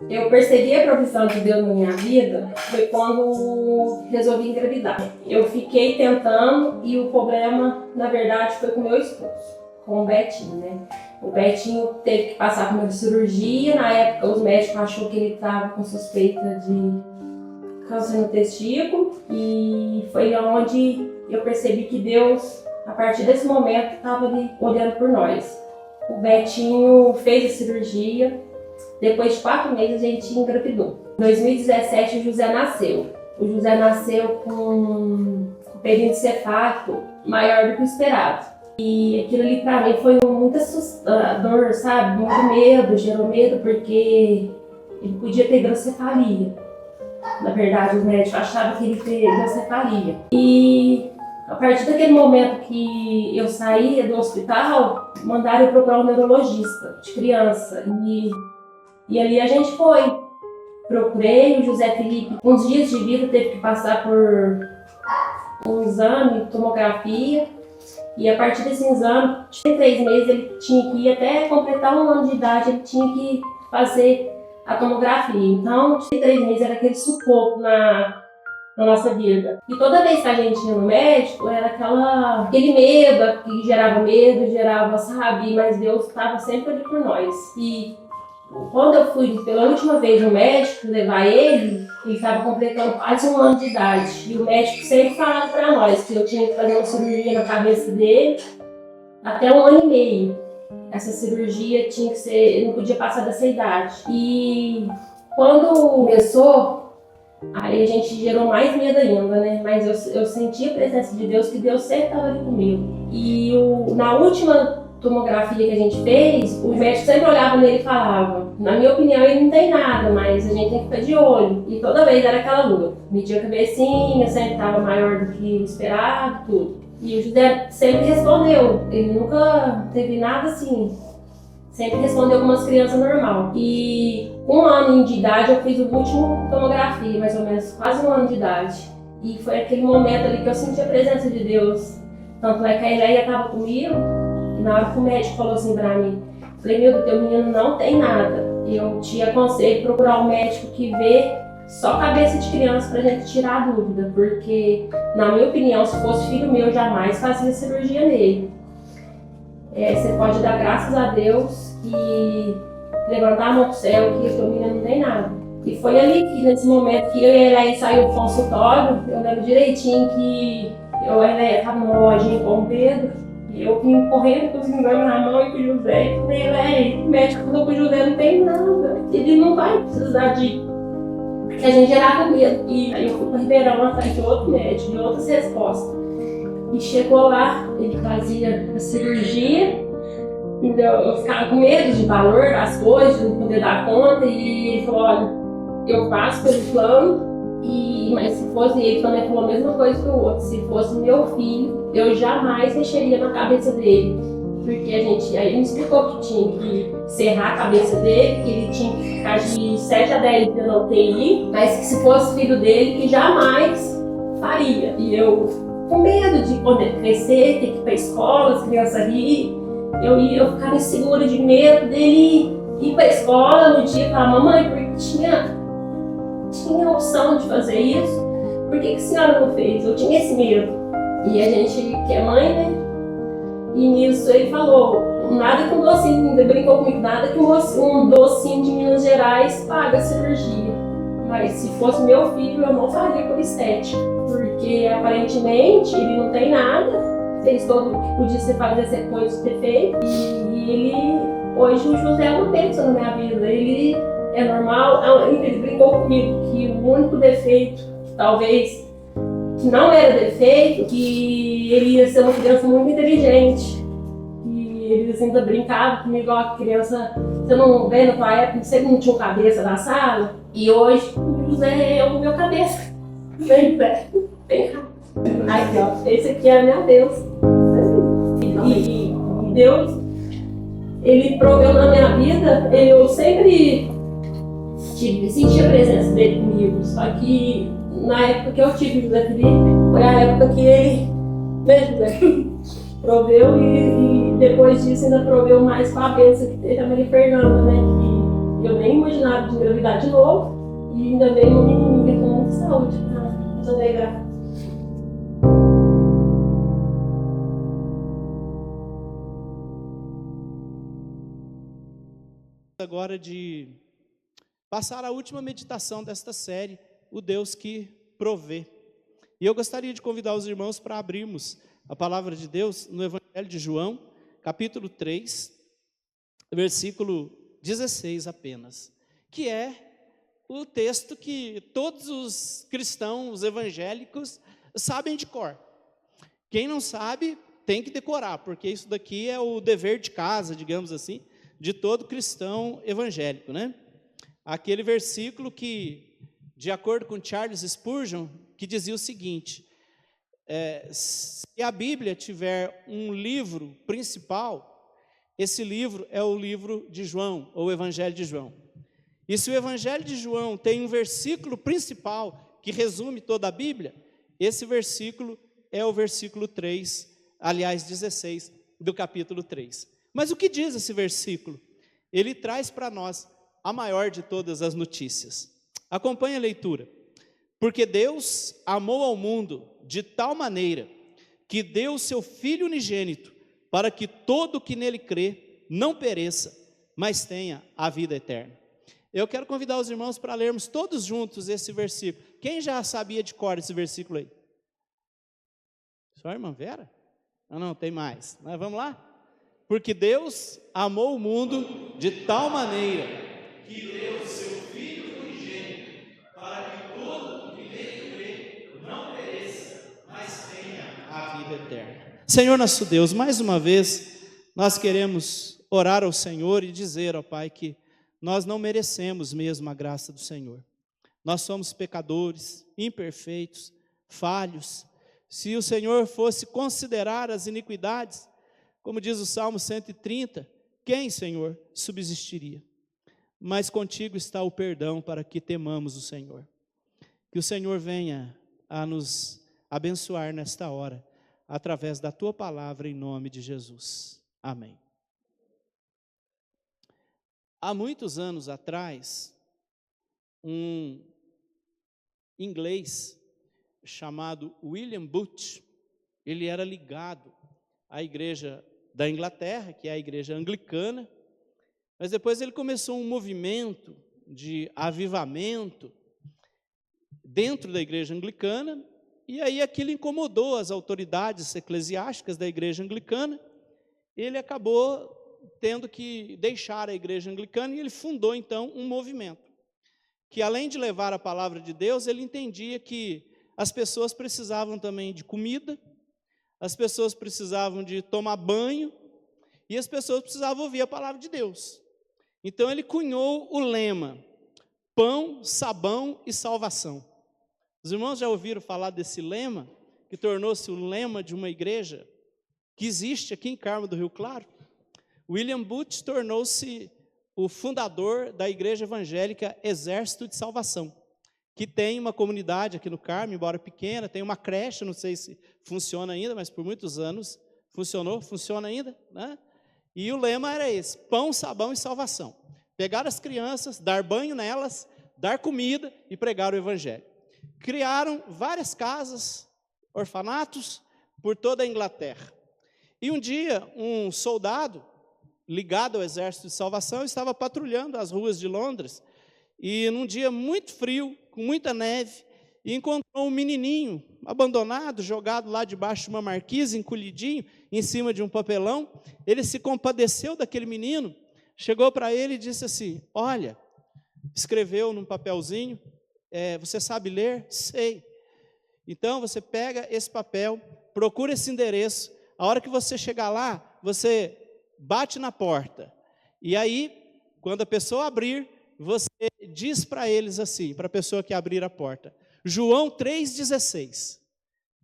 Eu percebi a provisão de Deus na minha vida foi quando resolvi engravidar. Eu fiquei tentando e o problema, na verdade, foi com o meu esposo, com o Betinho, né? O Betinho teve que passar por uma cirurgia. Na época, os médicos acharam que ele estava com suspeita de câncer no testículo e foi onde eu percebi que Deus, a partir desse momento, estava ali olhando por nós. O Betinho fez a cirurgia. Depois de 4 meses, a gente engravidou. Em 2017, o José nasceu. O José nasceu com um período cefálico maior do que o esperado. E aquilo ali pra mim foi muito assustador, sabe? Muito medo, gerou medo, porque ele podia ter hidrocefalia. Na verdade, os médicos achavam que ele teria hidrocefalia. E a partir daquele momento que eu saía do hospital, mandaram eu procurar um neurologista de criança. E ali a gente foi. Procurei o José Felipe. Uns dias de vida teve que passar por um exame, tomografia. E a partir desse exame, de 3 meses, ele tinha que ir até completar 1 ano de idade, ele tinha que fazer a tomografia. Então, de 3 meses era aquele sufoco na nossa vida. E toda vez que a gente ia no médico, era aquele medo, que gerava, sabe? Mas Deus estava sempre ali por nós. E quando eu fui pela última vez no médico levar ele estava completando quase 1 ano de idade. E o médico sempre falava para nós que eu tinha que fazer uma cirurgia na cabeça dele até 1 ano e meio. Essa cirurgia tinha que ser, não podia passar dessa idade. E quando começou, aí a gente gerou mais medo ainda, né? Mas eu senti a presença de Deus, que Deus sempre estava ali comigo. E na última tomografia que a gente fez, o médico sempre olhava nele e falava: na minha opinião, ele não tem nada, mas a gente tem que ficar de olho. E toda vez era aquela luta. Media a cabecinha, sempre estava maior do que o esperado, tudo. E o José sempre respondeu. Ele nunca teve nada assim. Sempre respondeu como umas crianças normal. E 1 ano de idade eu fiz o último tomografia, mais ou menos, quase 1 ano de idade. E foi aquele momento ali que eu senti a presença de Deus. Tanto é que a Eléia estava comigo. E na hora que o médico falou assim pra mim, falei: meu, teu menino não tem nada. Eu te aconselho procurar um médico que vê só cabeça de criança pra gente tirar a dúvida. Porque, na minha opinião, se fosse filho meu, jamais fazia cirurgia nele. Você pode dar graças a Deus e levantar a mão pro céu que o teu menino não tem nada. E foi ali que, nesse momento que eu e a Eléia saiu do consultório, eu lembro direitinho que eu e a Eléia estava numa lojinha com o Pedro. E eu vim correndo com os exames na mão e com o José. E falei: Eléia, o médico falou que o José não tem nada. Ele não vai precisar de... Porque a gente gerava medo. E aí eu fui para Ribeirão atrás de outro médico, de outras respostas. E chegou lá, ele fazia a cirurgia. Então eu ficava com medo de valor das coisas, de não poder dar conta. E ele falou: olha, eu faço pelo plano. Mas se fosse ele, também falou a mesma coisa que o outro. Se fosse meu filho, eu jamais mexeria na cabeça dele. Porque aí ele me explicou que tinha que serrar a cabeça dele, que ele tinha que ficar de 7 a 10 dias na UTI, mas que se fosse filho dele, que jamais faria. E eu, com medo de poder crescer, ter que ir pra escola, as crianças rir, eu ficava insegura, de medo dele ir pra escola no dia e falar: mamãe, porque tinha a opção de fazer isso, por que a senhora não fez? Eu tinha esse medo. E a gente, que é mãe, né? E nisso ele falou: nada que um docinho, ainda brincou comigo, nada que um docinho de Minas Gerais paga a cirurgia. Mas se fosse meu filho, eu não faria por estética. Porque aparentemente ele não tem nada, fez todo o que podia ser fazer, essa coisa ter feito. E ele, hoje o José não pensa na minha vida. Ele é normal. Ele brincou comigo que o único defeito, talvez, que não era defeito, que ele ia ser uma criança muito inteligente. E eles ainda brincavam comigo: ó, criança, você não vê na tua época, você não tinha o cabeça da sala? E hoje o José é o meu cabeça. Vem perto, vem cá. Aqui, ó, esse aqui é meu Deus. E Deus, ele proveu na minha vida, eu sempre senti a presença dele comigo. Só que na época que eu tive o José Felipe, foi a época que ele, né, José, proveu, e depois disso ainda proveu mais com a bênção que teve a Maria Fernanda, né? Que Eu nem imaginava de engravidar de novo. E ainda veio uma menininha com muita saúde para alegrar. Agora de passar a última meditação desta série, o Deus que provê. E eu gostaria de convidar os irmãos para abrirmos a palavra de Deus no Evangelho de João, capítulo 3, versículo 16 apenas, que é o texto que todos os cristãos evangélicos sabem de cor. Quem não sabe tem que decorar, porque isso daqui é o dever de casa, digamos assim, de todo cristão evangélico, né? Aquele versículo que, de acordo com Charles Spurgeon, que dizia o seguinte: se a Bíblia tiver um livro principal, esse livro é o livro de João, ou o Evangelho de João. E se o Evangelho de João tem um versículo principal que resume toda a Bíblia, esse versículo é o versículo 3, aliás, 16 do capítulo 3. Mas o que diz esse versículo? Ele traz para nós a maior de todas as notícias. Acompanhe a leitura. Porque Deus amou ao mundo de tal maneira que deu o seu Filho unigênito para que todo o que nele crê não pereça, mas tenha a vida eterna. Eu quero convidar os irmãos para lermos todos juntos esse versículo. Quem já sabia de cor esse versículo aí? Só a irmã Vera? Não, tem mais. Mas vamos lá? Porque Deus amou o mundo de tal maneira que deu o seu Filho unigênito para que todo o que nele crê não pereça, mas tenha a vida eterna. Senhor nosso Deus, mais uma vez nós queremos orar ao Senhor e dizer, ó Pai, que nós não merecemos mesmo a graça do Senhor. Nós somos pecadores, imperfeitos, falhos. Se o Senhor fosse considerar as iniquidades, como diz o Salmo 130, quem, Senhor, subsistiria? Mas contigo está o perdão para que temamos o Senhor. Que o Senhor venha a nos abençoar nesta hora, através da Tua palavra, em nome de Jesus. Amém. Há muitos anos atrás, um inglês chamado William Booth, ele era ligado à igreja da Inglaterra, que é a igreja anglicana, mas depois ele começou um movimento de avivamento dentro da igreja anglicana, e aí aquilo incomodou as autoridades eclesiásticas da igreja anglicana. Ele acabou tendo que deixar a igreja anglicana e ele fundou então um movimento, que além de levar a palavra de Deus, ele entendia que as pessoas precisavam também de comida, as pessoas precisavam de tomar banho, e as pessoas precisavam ouvir a palavra de Deus. Então ele cunhou o lema, pão, sabão e salvação. Os irmãos já ouviram falar desse lema, que tornou-se o lema de uma igreja que existe aqui em Carmo do Rio Claro? William Booth tornou-se o fundador da igreja evangélica Exército de Salvação, que tem uma comunidade aqui no Carmo, embora pequena, tem uma creche, não sei se funciona ainda, mas por muitos anos funciona ainda, né? E o lema era esse, pão, sabão e salvação. Pegar as crianças, dar banho nelas, dar comida e pregar o evangelho. Criaram várias casas, orfanatos, por toda a Inglaterra. E um dia, um soldado ligado ao Exército de Salvação estava patrulhando as ruas de Londres, e num dia muito frio, com muita neve, e encontrou um menininho abandonado, jogado lá debaixo de uma marquise, encolhidinho, em cima de um papelão. Ele se compadeceu daquele menino, chegou para ele e disse assim, olha, escreveu num papelzinho, você sabe ler? Sei. Então você pega esse papel, procura esse endereço, a hora que você chegar lá, você bate na porta, e aí, quando a pessoa abrir, você diz para eles assim, para a pessoa que abrir a porta, João 3,16,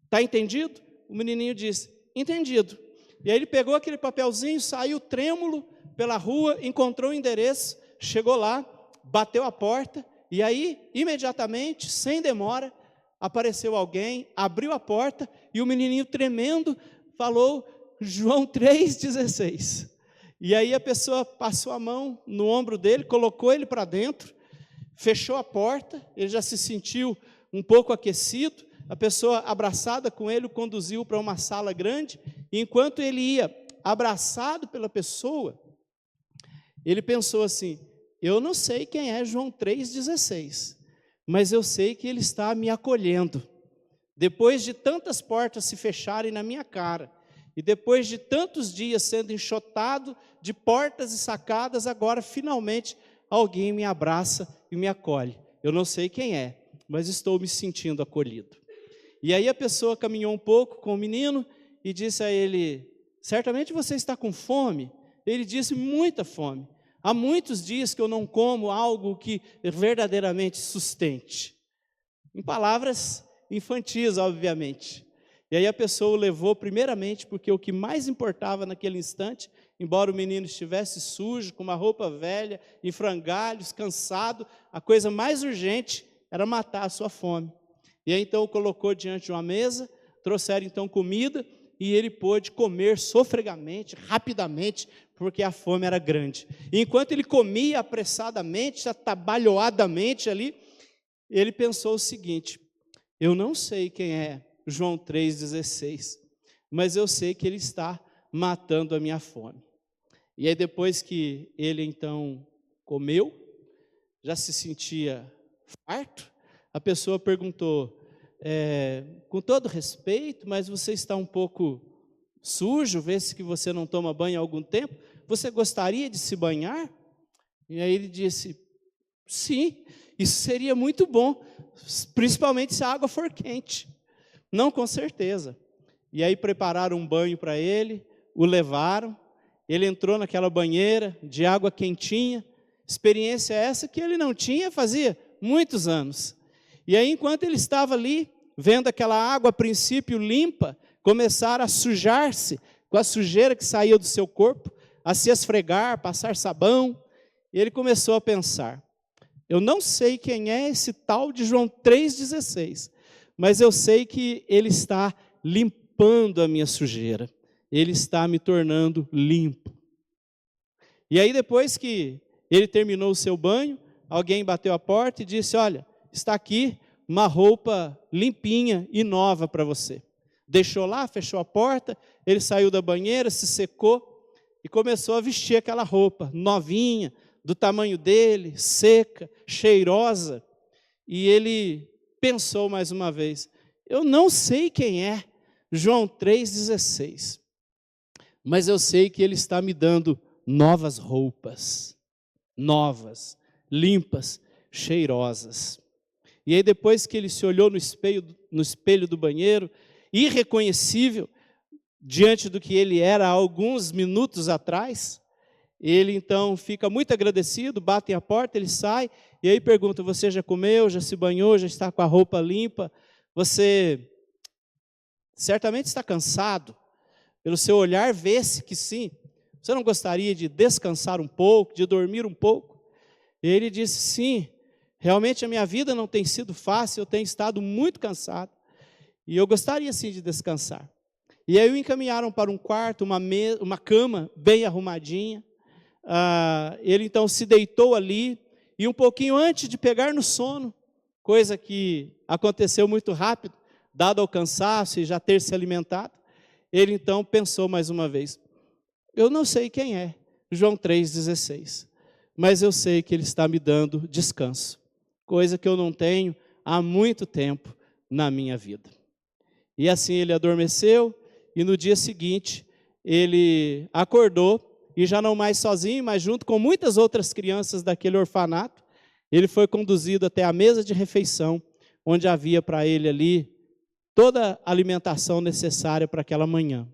está entendido? O menininho disse, entendido. E aí ele pegou aquele papelzinho, saiu trêmulo pela rua, encontrou o endereço, chegou lá, bateu a porta, e aí, imediatamente, sem demora, apareceu alguém, abriu a porta, e o menininho tremendo falou João 3,16. E aí a pessoa passou a mão no ombro dele, colocou ele para dentro, fechou a porta, ele já se sentiu um pouco aquecido, a pessoa abraçada com ele o conduziu para uma sala grande, e enquanto ele ia abraçado pela pessoa, ele pensou assim: eu não sei quem é João 3,16, mas eu sei que ele está me acolhendo. Depois de tantas portas se fecharem na minha cara, e depois de tantos dias sendo enxotado de portas e sacadas, agora finalmente alguém me abraça e me acolhe. Eu não sei quem é, mas estou me sentindo acolhido. E aí a pessoa caminhou um pouco com o menino e disse a ele: certamente você está com fome? Ele disse: muita fome. Há muitos dias que eu não como algo que verdadeiramente sustente. Em palavras infantis, obviamente. E aí a pessoa o levou primeiramente porque o que mais importava naquele instante, embora o menino estivesse sujo, com uma roupa velha, em frangalhos, cansado, a coisa mais urgente era matar a sua fome. E aí então o colocou diante de uma mesa, trouxeram então comida, e ele pôde comer sofregamente, rapidamente, porque a fome era grande. E enquanto ele comia apressadamente, atabalhoadamente ali, ele pensou o seguinte: eu não sei quem é João 3,16, mas eu sei que ele está matando a minha fome. E aí depois que ele então comeu, já se sentia farto, a pessoa perguntou: com todo respeito, mas você está um pouco sujo, vê-se que você não toma banho há algum tempo, você gostaria de se banhar? E aí ele disse: sim, isso seria muito bom, principalmente se a água for quente. Não, com certeza. E aí prepararam um banho para ele, o levaram, ele entrou naquela banheira de água quentinha, experiência essa que ele não tinha fazia muitos anos. E aí enquanto ele estava ali, vendo aquela água a princípio limpa, começar a sujar-se com a sujeira que saía do seu corpo, a se esfregar, passar sabão, e ele começou a pensar: eu não sei quem é esse tal de João 3,16, mas eu sei que ele está limpando a minha sujeira, ele está me tornando limpo. E aí depois que ele terminou o seu banho, alguém bateu a porta e disse: olha, está aqui uma roupa limpinha e nova para você. Deixou lá, fechou a porta, ele saiu da banheira, se secou e começou a vestir aquela roupa novinha, do tamanho dele, seca, cheirosa. E ele pensou mais uma vez: eu não sei quem é João 3,16, mas eu sei que ele está me dando novas roupas, novas, limpas, cheirosas. E aí depois que ele se olhou no espelho do banheiro, irreconhecível diante do que ele era há alguns minutos atrás, ele então fica muito agradecido, batem a porta, ele sai, e aí pergunta: você já comeu, já se banhou, já está com a roupa limpa? Você certamente está cansado, pelo seu olhar vê-se que sim. Você não gostaria de descansar um pouco, de dormir um pouco? E ele disse: sim, realmente a minha vida não tem sido fácil, eu tenho estado muito cansado, e eu gostaria sim de descansar. E aí o encaminharam para um quarto, uma cama bem arrumadinha. Ele então se deitou ali, e um pouquinho antes de pegar no sono, coisa que aconteceu muito rápido, dado ao cansaço e já ter se alimentado, ele então pensou mais uma vez: eu não sei quem é João 3,16, mas eu sei que ele está me dando descanso, coisa que eu não tenho há muito tempo na minha vida. E assim ele adormeceu, e no dia seguinte ele acordou, e já não mais sozinho, mas junto com muitas outras crianças daquele orfanato, ele foi conduzido até a mesa de refeição, onde havia para ele ali toda a alimentação necessária para aquela manhã.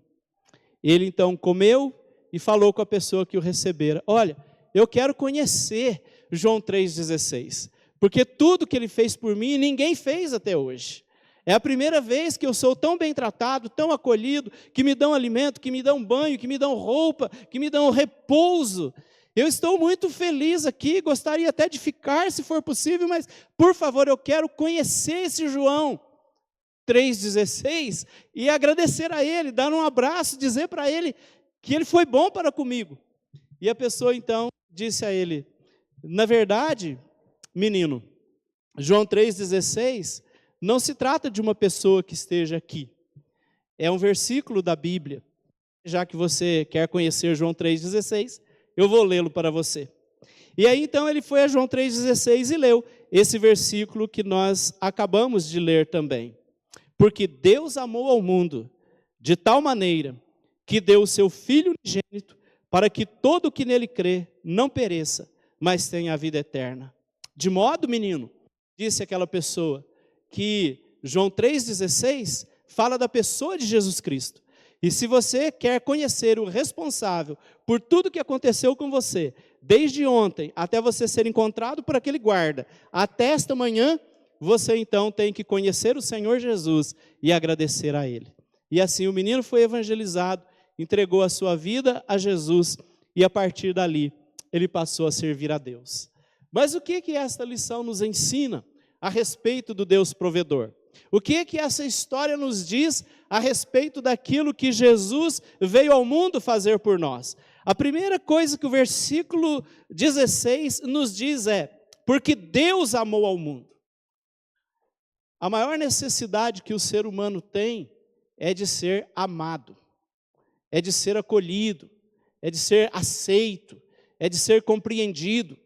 Ele então comeu e falou com a pessoa que o recebera: olha, eu quero conhecer João 3,16, porque tudo que ele fez por mim, ninguém fez até hoje. É a primeira vez que eu sou tão bem tratado, tão acolhido, que me dão alimento, que me dão banho, que me dão roupa, que me dão repouso. Eu estou muito feliz aqui, gostaria até de ficar, se for possível, mas, por favor, eu quero conhecer esse João 3,16 e agradecer a ele, dar um abraço, dizer para ele que ele foi bom para comigo. E a pessoa então disse a ele: na verdade, menino, João 3,16 não se trata de uma pessoa que esteja aqui. É um versículo da Bíblia. Já que você quer conhecer João 3,16, eu vou lê-lo para você. E aí então ele foi a João 3,16 e leu esse versículo que nós acabamos de ler também. Porque Deus amou ao mundo de tal maneira que deu o seu Filho unigênito para que todo o que nele crê não pereça, mas tenha a vida eterna. De modo, menino, disse aquela pessoa, que João 3,16 fala da pessoa de Jesus Cristo. E se você quer conhecer o responsável por tudo que aconteceu com você, desde ontem até você ser encontrado por aquele guarda, até esta manhã, você então tem que conhecer o Senhor Jesus e agradecer a Ele. E assim o menino foi evangelizado, entregou a sua vida a Jesus e a partir dali ele passou a servir a Deus. Mas o que esta lição nos ensina a respeito do Deus provedor? O que essa história nos diz a respeito daquilo que Jesus veio ao mundo fazer por nós? A primeira coisa que o versículo 16 nos diz é: porque Deus amou ao mundo. A maior necessidade que o ser humano tem é de ser amado, é de ser acolhido, é de ser aceito, é de ser compreendido.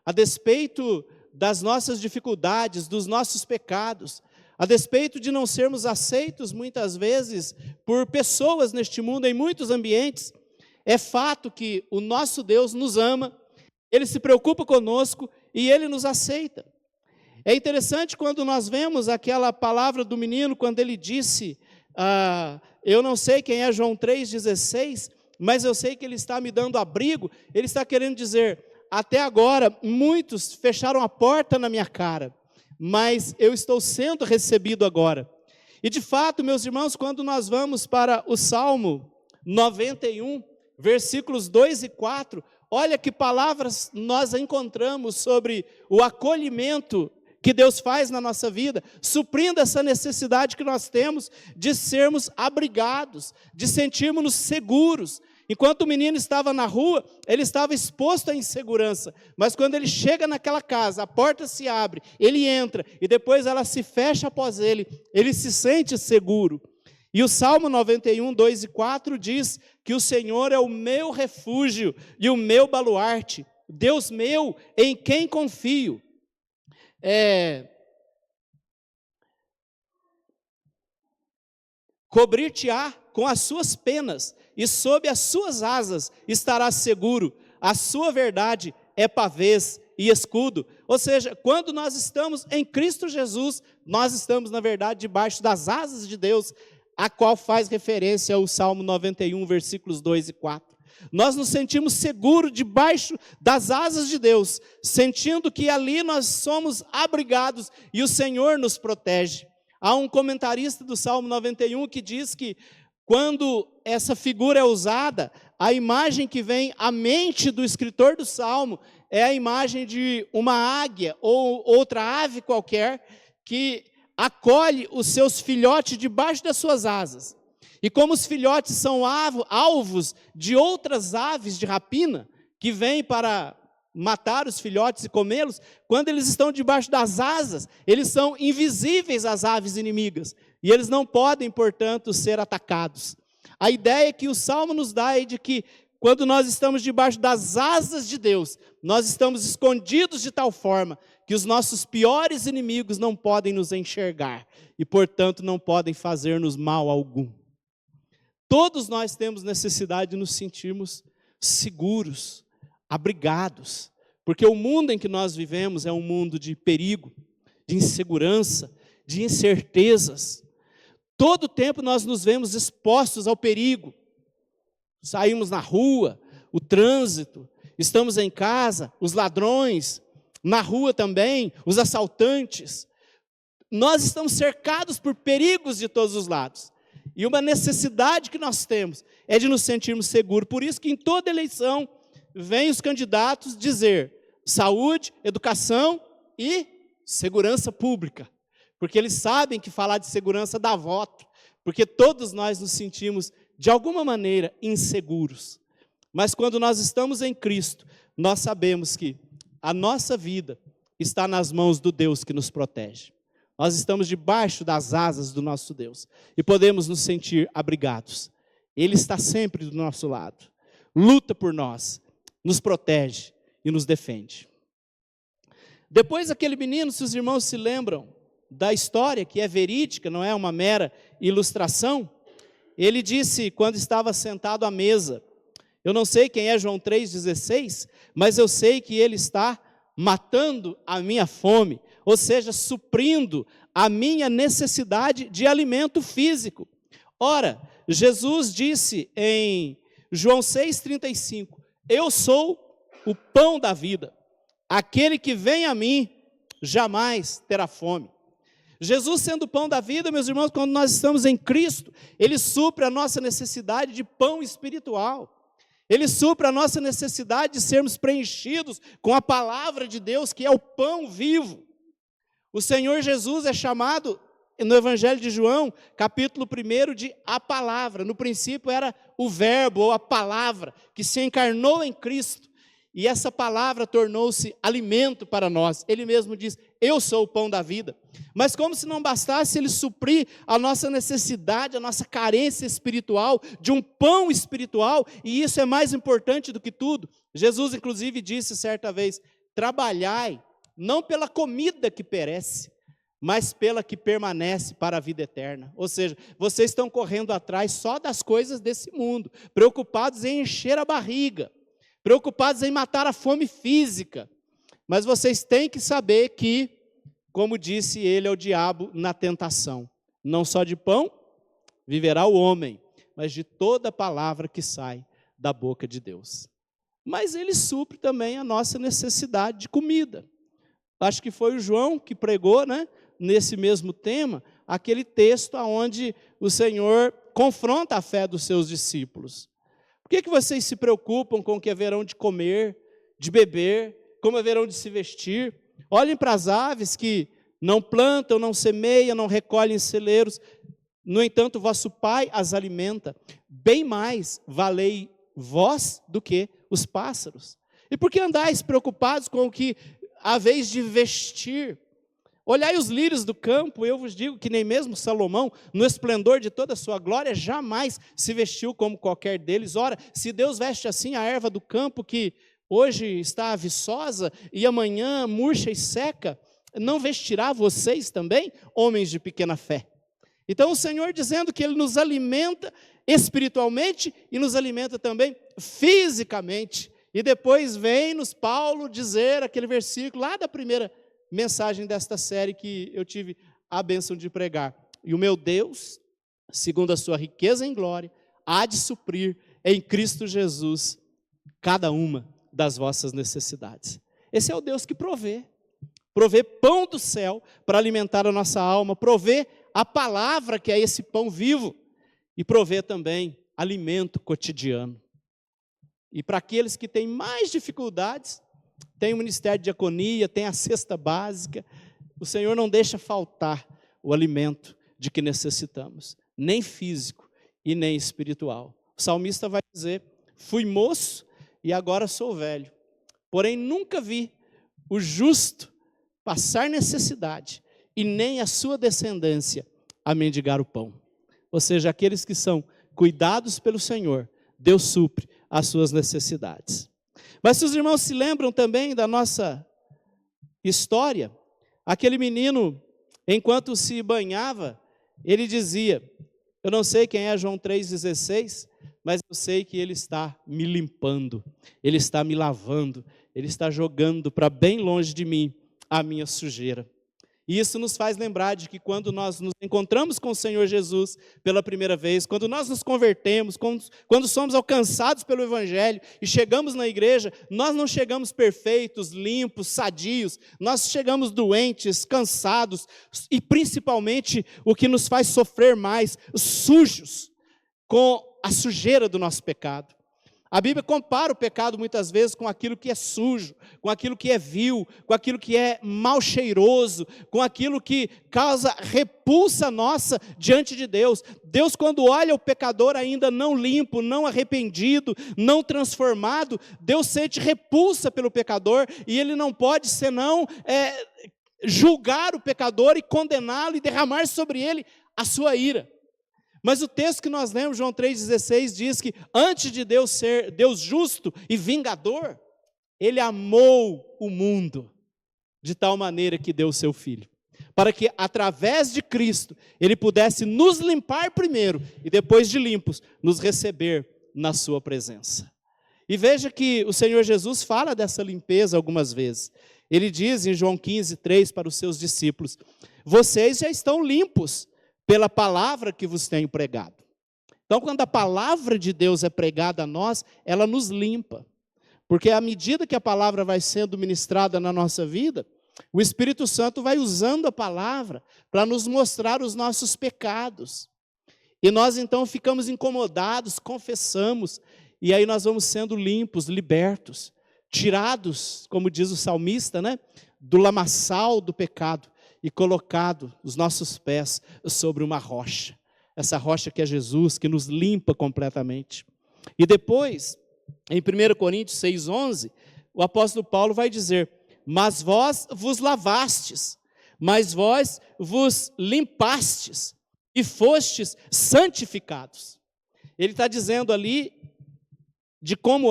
A despeito das nossas dificuldades, dos nossos pecados, a despeito de não sermos aceitos muitas vezes por pessoas neste mundo, em muitos ambientes, é fato que o nosso Deus nos ama, Ele se preocupa conosco e Ele nos aceita. É interessante quando nós vemos aquela palavra do menino, quando ele disse, eu não sei quem é João 3,16, mas eu sei que ele está me dando abrigo. Ele está querendo dizer, até agora muitos fecharam a porta na minha cara, mas eu estou sendo recebido agora. E de fato, meus irmãos, quando nós vamos para o Salmo 91, versículos 2 e 4, olha que palavras nós encontramos sobre o acolhimento que Deus faz na nossa vida, suprindo essa necessidade que nós temos de sermos abrigados, de sentirmos-nos seguros. Enquanto o menino estava na rua, ele estava exposto à insegurança, mas quando ele chega naquela casa, a porta se abre, ele entra, e depois ela se fecha após ele, ele se sente seguro. E o Salmo 91, 2 e 4 diz que o Senhor é o meu refúgio e o meu baluarte, Deus meu, em quem confio. Cobrir-te-á com as suas penas, e sob as suas asas estarás seguro, a sua verdade é pavês e escudo. Ou seja, quando nós estamos em Cristo Jesus, nós estamos na verdade debaixo das asas de Deus, a qual faz referência ao Salmo 91, versículos 2 e 4. Nós nos sentimos seguros debaixo das asas de Deus, sentindo que ali nós somos abrigados e o Senhor nos protege. Há um comentarista do Salmo 91 que diz que quando essa figura é usada, a imagem que vem à mente do escritor do Salmo é a imagem de uma águia ou outra ave qualquer que acolhe os seus filhotes debaixo das suas asas. E como os filhotes são alvos de outras aves de rapina, que vêm para matar os filhotes e comê-los, quando eles estão debaixo das asas, eles são invisíveis às aves inimigas, e eles não podem, portanto, ser atacados. A ideia que o Salmo nos dá é de que, quando nós estamos debaixo das asas de Deus, nós estamos escondidos de tal forma que os nossos piores inimigos não podem nos enxergar, e, portanto, não podem fazer-nos mal algum. Todos nós temos necessidade de nos sentirmos seguros, abrigados, porque o mundo em que nós vivemos é um mundo de perigo, de insegurança, de incertezas. Todo tempo nós nos vemos expostos ao perigo. Saímos na rua, o trânsito, estamos em casa, os ladrões, na rua também, os assaltantes. Nós estamos cercados por perigos de todos os lados. E uma necessidade que nós temos é de nos sentirmos seguros. Por isso que em toda eleição vêm os candidatos dizer saúde, educação e segurança pública. Porque eles sabem que falar de segurança dá voto. Porque todos nós nos sentimos, de alguma maneira, inseguros. Mas quando nós estamos em Cristo, nós sabemos que a nossa vida está nas mãos do Deus que nos protege. Nós estamos debaixo das asas do nosso Deus e podemos nos sentir abrigados. Ele está sempre do nosso lado, luta por nós, nos protege e nos defende. Depois aquele menino, se os irmãos se lembram da história, que é verídica, não é uma mera ilustração, ele disse quando estava sentado à mesa, eu não sei quem é João 3,16, mas eu sei que ele está matando a minha fome, ou seja, suprindo a minha necessidade de alimento físico. Ora, Jesus disse em João 6,35, eu sou o pão da vida, aquele que vem a mim jamais terá fome. Jesus sendo o pão da vida, meus irmãos, quando nós estamos em Cristo, Ele supre a nossa necessidade de pão espiritual. Ele supre a nossa necessidade de sermos preenchidos com a palavra de Deus, que é o pão vivo. O Senhor Jesus é chamado, no Evangelho de João, capítulo 1, de a palavra. No princípio era o verbo, ou a palavra, que se encarnou em Cristo. E essa palavra tornou-se alimento para nós. Ele mesmo diz, eu sou o pão da vida. Mas como se não bastasse ele suprir a nossa necessidade, a nossa carência espiritual, de um pão espiritual, e isso é mais importante do que tudo. Jesus, inclusive, disse certa vez, trabalhai, não pela comida que perece, mas pela que permanece para a vida eterna. Ou seja, vocês estão correndo atrás só das coisas desse mundo, preocupados em encher a barriga, preocupados em matar a fome física, mas vocês têm que saber que, como disse ele ao diabo na tentação, não só de pão viverá o homem, mas de toda palavra que sai da boca de Deus. Mas ele supre também a nossa necessidade de comida. Acho que foi o João que pregou, né, nesse mesmo tema, aquele texto onde o Senhor confronta a fé dos seus discípulos. Por que vocês se preocupam com o que haverão de comer, de beber, como haverão de se vestir? Olhem para as aves que não plantam, não semeiam, não recolhem celeiros. No entanto, vosso Pai as alimenta. Bem mais valei vós do que os pássaros. E por que andais preocupados com o que haveis de vestir? Olhai os lírios do campo, eu vos digo que nem mesmo Salomão, no esplendor de toda a sua glória, jamais se vestiu como qualquer deles. Ora, se Deus veste assim a erva do campo, que hoje está viçosa e amanhã murcha e seca, não vestirá vocês também, homens de pequena fé? Então o Senhor dizendo que Ele nos alimenta espiritualmente e nos alimenta também fisicamente. E depois vem-nos Paulo dizer aquele versículo lá da primeira mensagem desta série que eu tive a bênção de pregar. E o meu Deus, segundo a sua riqueza em glória, há de suprir em Cristo Jesus cada uma das vossas necessidades. Esse é o Deus que provê pão do céu para alimentar a nossa alma, provê a palavra que é esse pão vivo e provê também alimento cotidiano. E para aqueles que têm mais dificuldades, tem o ministério de diaconia, tem a cesta básica, o Senhor não deixa faltar o alimento de que necessitamos, nem físico e nem espiritual. O salmista vai dizer, fui moço e agora sou velho, porém nunca vi o justo passar necessidade e nem a sua descendência a mendigar o pão. Ou seja, aqueles que são cuidados pelo Senhor, Deus supre as suas necessidades. Mas se os irmãos se lembram também da nossa história, aquele menino, enquanto se banhava, ele dizia, eu não sei quem é João 3,16, mas eu sei que ele está me limpando, ele está me lavando, ele está jogando para bem longe de mim a minha sujeira. E isso nos faz lembrar de que quando nós nos encontramos com o Senhor Jesus pela primeira vez, quando nós nos convertemos, quando somos alcançados pelo Evangelho e chegamos na igreja, nós não chegamos perfeitos, limpos, sadios, nós chegamos doentes, cansados e principalmente o que nos faz sofrer mais, sujos com a sujeira do nosso pecado. A Bíblia compara o pecado muitas vezes com aquilo que é sujo, com aquilo que é vil, com aquilo que é mal cheiroso, com aquilo que causa repulsa nossa diante de Deus. Deus, quando olha o pecador ainda não limpo, não arrependido, não transformado, Deus sente repulsa pelo pecador e Ele não pode senão julgar o pecador e condená-lo e derramar sobre ele a sua ira. Mas o texto que nós lemos, João 3,16, diz que antes de Deus ser Deus justo e vingador, Ele amou o mundo de tal maneira que deu o seu Filho, para que através de Cristo Ele pudesse nos limpar primeiro e depois de limpos, nos receber na sua presença. E veja que o Senhor Jesus fala dessa limpeza algumas vezes. Ele diz em João 15:3 para os seus discípulos: vocês já estão limpos pela palavra que vos tenho pregado. Então, quando a palavra de Deus é pregada a nós, ela nos limpa. Porque à medida que a palavra vai sendo ministrada na nossa vida, o Espírito Santo vai usando a palavra para nos mostrar os nossos pecados. E nós então ficamos incomodados, confessamos, e aí nós vamos sendo limpos, libertos, tirados, como diz o salmista, né, do lamaçal do pecado, e colocado os nossos pés sobre uma rocha. Essa rocha que é Jesus, que nos limpa completamente. E depois, em 1 Coríntios 6,11, o apóstolo Paulo vai dizer: mas vós vos lavastes, mas vós vos limpastes, e fostes santificados. Ele está dizendo ali de como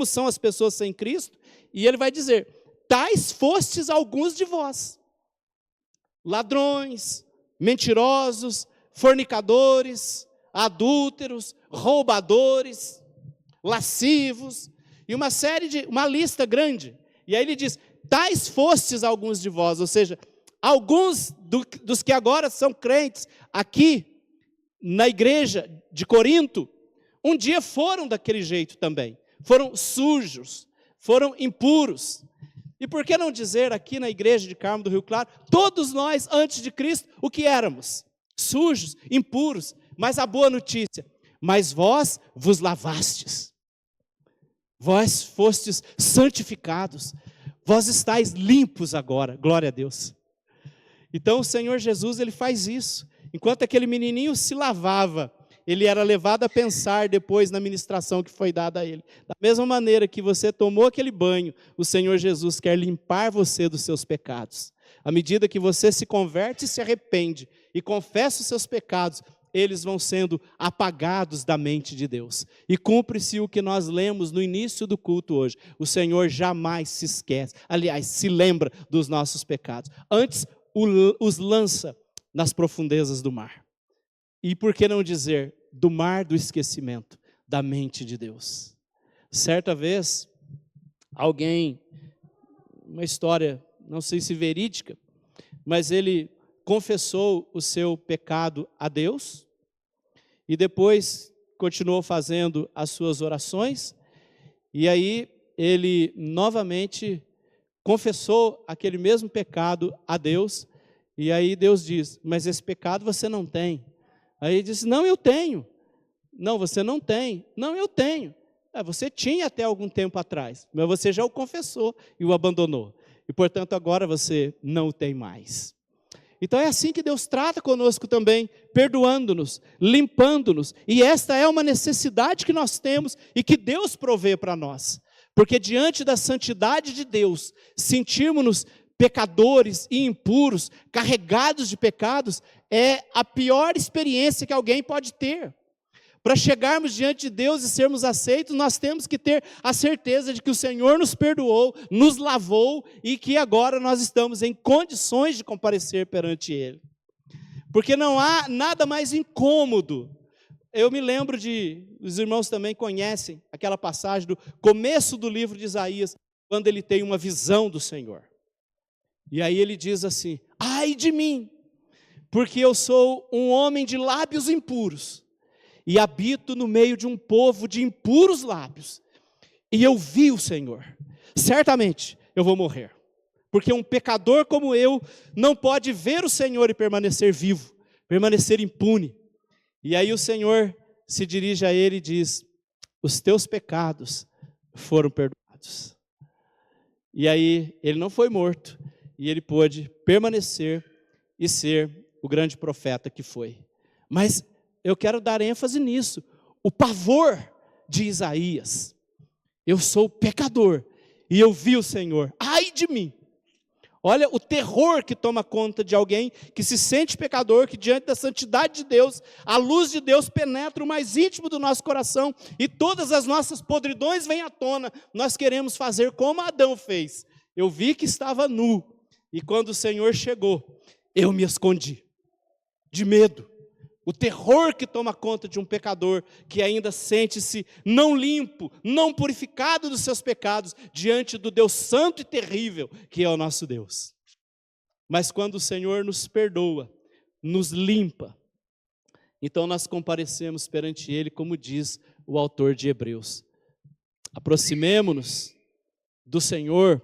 são as pessoas sem Cristo, e ele vai dizer: tais fostes alguns de vós. Ladrões, mentirosos, fornicadores, adúlteros, roubadores, lascivos, e uma lista grande. E aí ele diz: tais fostes alguns de vós, ou seja, alguns dos que agora são crentes aqui na igreja de Corinto, um dia foram daquele jeito também, foram sujos, foram impuros. E por que não dizer aqui na igreja de Carmo do Rio Claro, todos nós antes de Cristo, o que éramos? Sujos, impuros, mas a boa notícia: mas vós vos lavastes, vós fostes santificados, vós estáis limpos agora, glória a Deus. Então o Senhor Jesus, Ele faz isso. Enquanto aquele menininho se lavava, ele era levado a pensar depois na ministração que foi dada a ele. Da mesma maneira que você tomou aquele banho, o Senhor Jesus quer limpar você dos seus pecados. À medida que você se converte e se arrepende e confessa os seus pecados, eles vão sendo apagados da mente de Deus. E cumpre-se o que nós lemos no início do culto hoje: o Senhor jamais se esquece, aliás, se lembra dos nossos pecados. Antes, os lança nas profundezas do mar. E por que não dizer, do mar do esquecimento, da mente de Deus. Certa vez, uma história, não sei se verídica, mas ele confessou o seu pecado a Deus, e depois continuou fazendo as suas orações, e aí ele novamente confessou aquele mesmo pecado a Deus, e aí Deus diz: mas esse pecado você não tem. Aí ele disse: não, eu tenho. Não, você não tem. Não, eu tenho. Você tinha até algum tempo atrás, mas você já o confessou e o abandonou. E, portanto, agora você não o tem mais. Então é assim que Deus trata conosco também, perdoando-nos, limpando-nos. E esta é uma necessidade que nós temos e que Deus provê para nós. Porque diante da santidade de Deus, sentirmos-nos pecadores e impuros, carregados de pecados, é a pior experiência que alguém pode ter. Para chegarmos diante de Deus e sermos aceitos, nós temos que ter a certeza de que o Senhor nos perdoou, nos lavou e que agora nós estamos em condições de comparecer perante Ele. Porque não há nada mais incômodo. Eu me lembro os irmãos também conhecem aquela passagem do começo do livro de Isaías, quando ele tem uma visão do Senhor. E aí ele diz assim: ai de mim, porque eu sou um homem de lábios impuros, e habito no meio de um povo de impuros lábios, e eu vi o Senhor. Certamente eu vou morrer, porque um pecador como eu não pode ver o Senhor e permanecer vivo, permanecer impune. E aí o Senhor se dirige a ele e diz: os teus pecados foram perdoados. E aí ele não foi morto, e ele pôde permanecer e ser o grande profeta que foi. Mas eu quero dar ênfase nisso, o pavor de Isaías. Eu sou pecador, e eu vi o Senhor, ai de mim. Olha o terror que toma conta de alguém que se sente pecador, que diante da santidade de Deus, a luz de Deus penetra o mais íntimo do nosso coração, e todas as nossas podridões vêm à tona. Nós queremos fazer como Adão fez. Eu vi que estava nu, e quando o Senhor chegou, eu me escondi, de medo. O terror que toma conta de um pecador que ainda sente-se não limpo, não purificado dos seus pecados, diante do Deus santo e terrível, que é o nosso Deus. Mas quando o Senhor nos perdoa, nos limpa, então nós comparecemos perante Ele, como diz o autor de Hebreus. Aproximemo-nos do Senhor,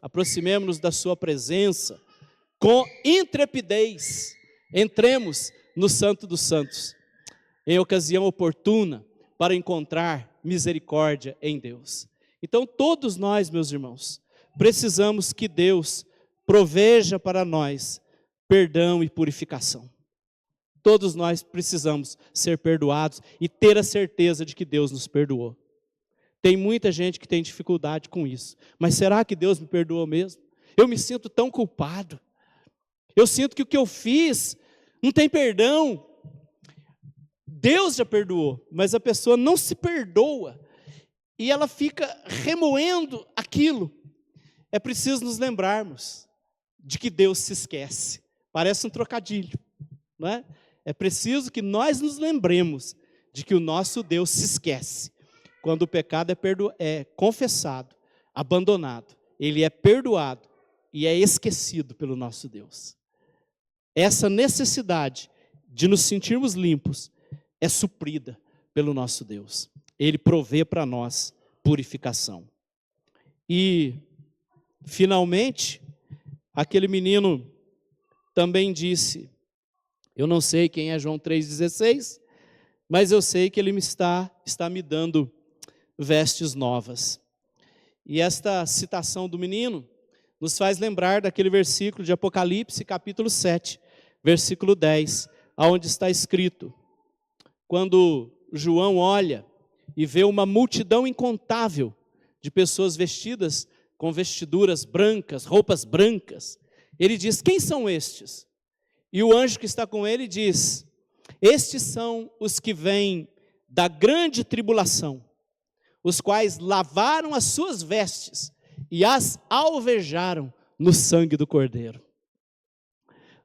aproximemo-nos da sua presença, com intrepidez, entremos no Santo dos Santos, em ocasião oportuna, para encontrar misericórdia em Deus. Então todos nós, meus irmãos, precisamos que Deus proveja para nós perdão e purificação. Todos nós precisamos ser perdoados e ter a certeza de que Deus nos perdoou. Tem muita gente que tem dificuldade com isso, mas será que Deus me perdoou mesmo? Eu me sinto tão culpado, eu sinto que o que eu fiz não tem perdão. Deus já perdoou, mas a pessoa não se perdoa, e ela fica remoendo aquilo. É preciso nos lembrarmos de que Deus se esquece. Parece um trocadilho, não é? É preciso que nós nos lembremos de que o nosso Deus se esquece. Quando o pecado é confessado, abandonado, ele é perdoado e é esquecido pelo nosso Deus. Essa necessidade de nos sentirmos limpos é suprida pelo nosso Deus. Ele provê para nós purificação. E, finalmente, aquele menino também disse, eu não sei quem é João 3,16, mas eu sei que ele está me dando vestes novas. E esta citação do menino nos faz lembrar daquele versículo de Apocalipse, capítulo 7, versículo 10, onde está escrito, quando João olha e vê uma multidão incontável de pessoas vestidas com vestiduras brancas, roupas brancas, ele diz, quem são estes? E o anjo que está com ele diz, estes são os que vêm da grande tribulação, os quais lavaram as suas vestes e as alvejaram no sangue do Cordeiro.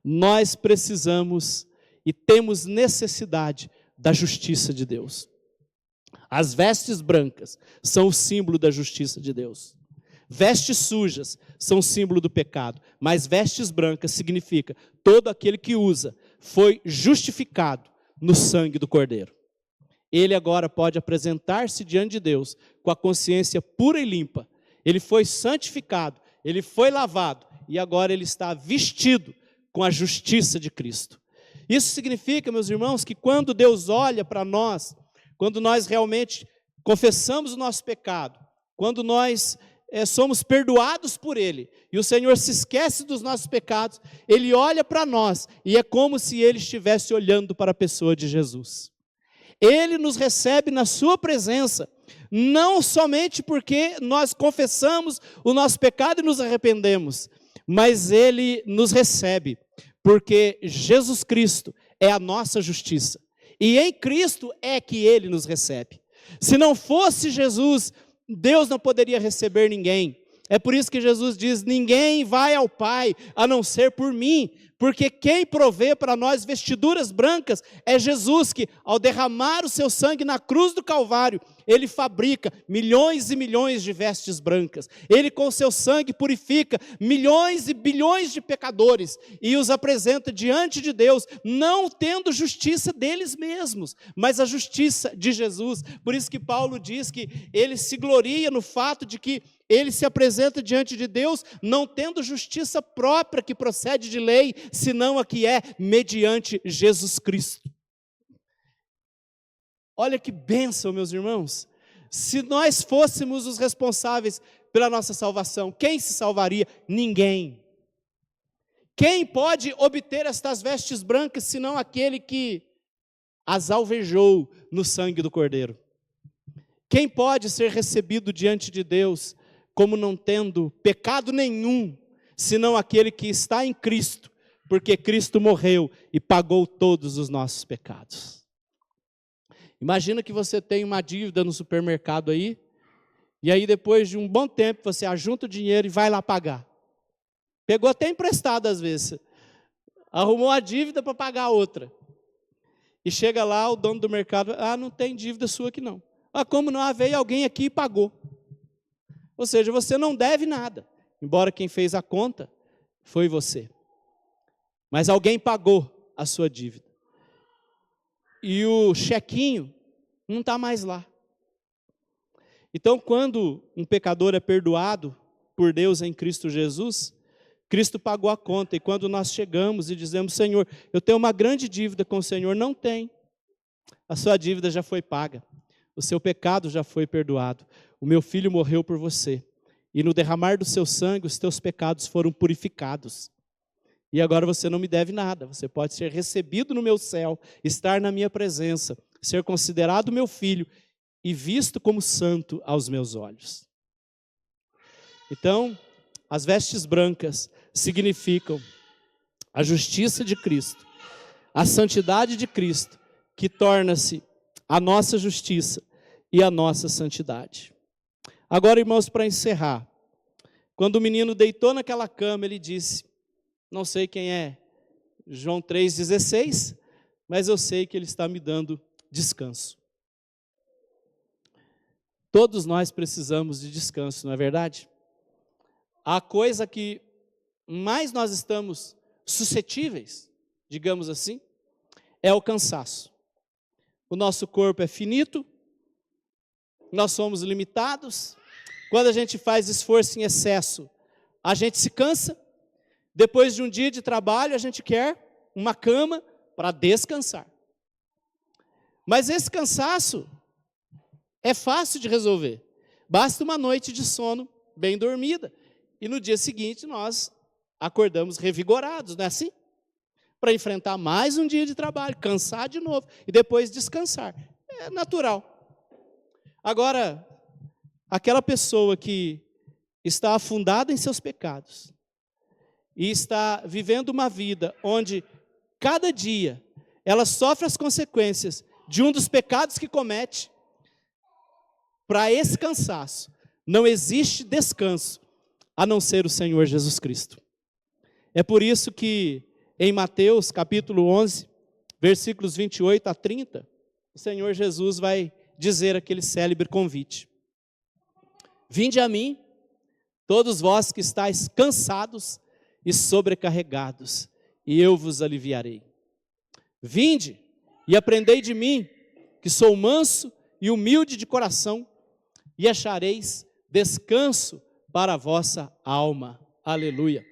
Nós precisamos e temos necessidade da justiça de Deus. As vestes brancas são o símbolo da justiça de Deus. Vestes sujas são símbolo do pecado, mas vestes brancas significa todo aquele que usa foi justificado no sangue do Cordeiro. Ele agora pode apresentar-se diante de Deus com a consciência pura e limpa. Ele foi santificado, ele foi lavado e agora ele está vestido com a justiça de Cristo. Isso significa, meus irmãos, que quando Deus olha para nós, quando nós realmente confessamos o nosso pecado, quando nós somos perdoados por Ele, e o Senhor se esquece dos nossos pecados, Ele olha para nós, e é como se Ele estivesse olhando para a pessoa de Jesus. Ele nos recebe na sua presença, não somente porque nós confessamos o nosso pecado e nos arrependemos, mas Ele nos recebe, porque Jesus Cristo é a nossa justiça, e em Cristo é que Ele nos recebe. Se não fosse Jesus, Deus não poderia receber ninguém. É por isso que Jesus diz, ninguém vai ao Pai, a não ser por mim, porque quem provê para nós vestiduras brancas é Jesus, que ao derramar o seu sangue na cruz do Calvário, Ele fabrica milhões e milhões de vestes brancas. Ele com o seu sangue purifica milhões e bilhões de pecadores e os apresenta diante de Deus, não tendo justiça deles mesmos, mas a justiça de Jesus. Por isso que Paulo diz que ele se gloria no fato de que ele se apresenta diante de Deus não tendo justiça própria que procede de lei, senão a que é mediante Jesus Cristo. Olha que bênção, meus irmãos. Se nós fôssemos os responsáveis pela nossa salvação, quem se salvaria? Ninguém. Quem pode obter estas vestes brancas, senão aquele que as alvejou no sangue do Cordeiro? Quem pode ser recebido diante de Deus como não tendo pecado nenhum, senão aquele que está em Cristo, porque Cristo morreu e pagou todos os nossos pecados? Imagina que você tem uma dívida no supermercado aí, e aí depois de um bom tempo você ajunta o dinheiro e vai lá pagar. Pegou até emprestado às vezes, arrumou a dívida para pagar outra. E chega lá o dono do mercado, não tem dívida sua aqui não. Como não, veio alguém aqui e pagou. Ou seja, você não deve nada, embora quem fez a conta foi você. Mas alguém pagou a sua dívida. E o chequinho não está mais lá. Então, quando um pecador é perdoado por Deus em Cristo Jesus, Cristo pagou a conta. E quando nós chegamos e dizemos, Senhor, eu tenho uma grande dívida com o Senhor, não tem. A sua dívida já foi paga. O seu pecado já foi perdoado. O meu filho morreu por você. E no derramar do seu sangue, os teus pecados foram purificados. E agora você não me deve nada. Você pode ser recebido no meu céu, estar na minha presença, ser considerado meu filho e visto como santo aos meus olhos. Então, as vestes brancas significam a justiça de Cristo, a santidade de Cristo, que torna-se a nossa justiça e a nossa santidade. Agora, irmãos, para encerrar, quando o menino deitou naquela cama, ele disse, não sei quem é João 3,16, mas eu sei que ele está me dando descanso. Todos nós precisamos de descanso, não é verdade? A coisa que mais nós estamos suscetíveis, digamos assim, é o cansaço. O nosso corpo é finito, nós somos limitados. Quando a gente faz esforço em excesso, a gente se cansa. Depois de um dia de trabalho, a gente quer uma cama para descansar. Mas esse cansaço é fácil de resolver. Basta uma noite de sono bem dormida. E no dia seguinte nós acordamos revigorados, não é assim? Para enfrentar mais um dia de trabalho, cansar de novo e depois descansar. É natural. Agora, aquela pessoa que está afundada em seus pecados e está vivendo uma vida onde cada dia ela sofre as consequências de um dos pecados que comete, para esse cansaço não existe descanso a não ser o Senhor Jesus Cristo. É por isso que em Mateus capítulo 11, versículos 28 a 30, o Senhor Jesus vai dizer aquele célebre convite. Vinde a mim, todos vós que estáis cansados e sobrecarregados, e eu vos aliviarei. Vinde e aprendei de mim, que sou manso e humilde de coração, e achareis descanso para a vossa alma. Aleluia.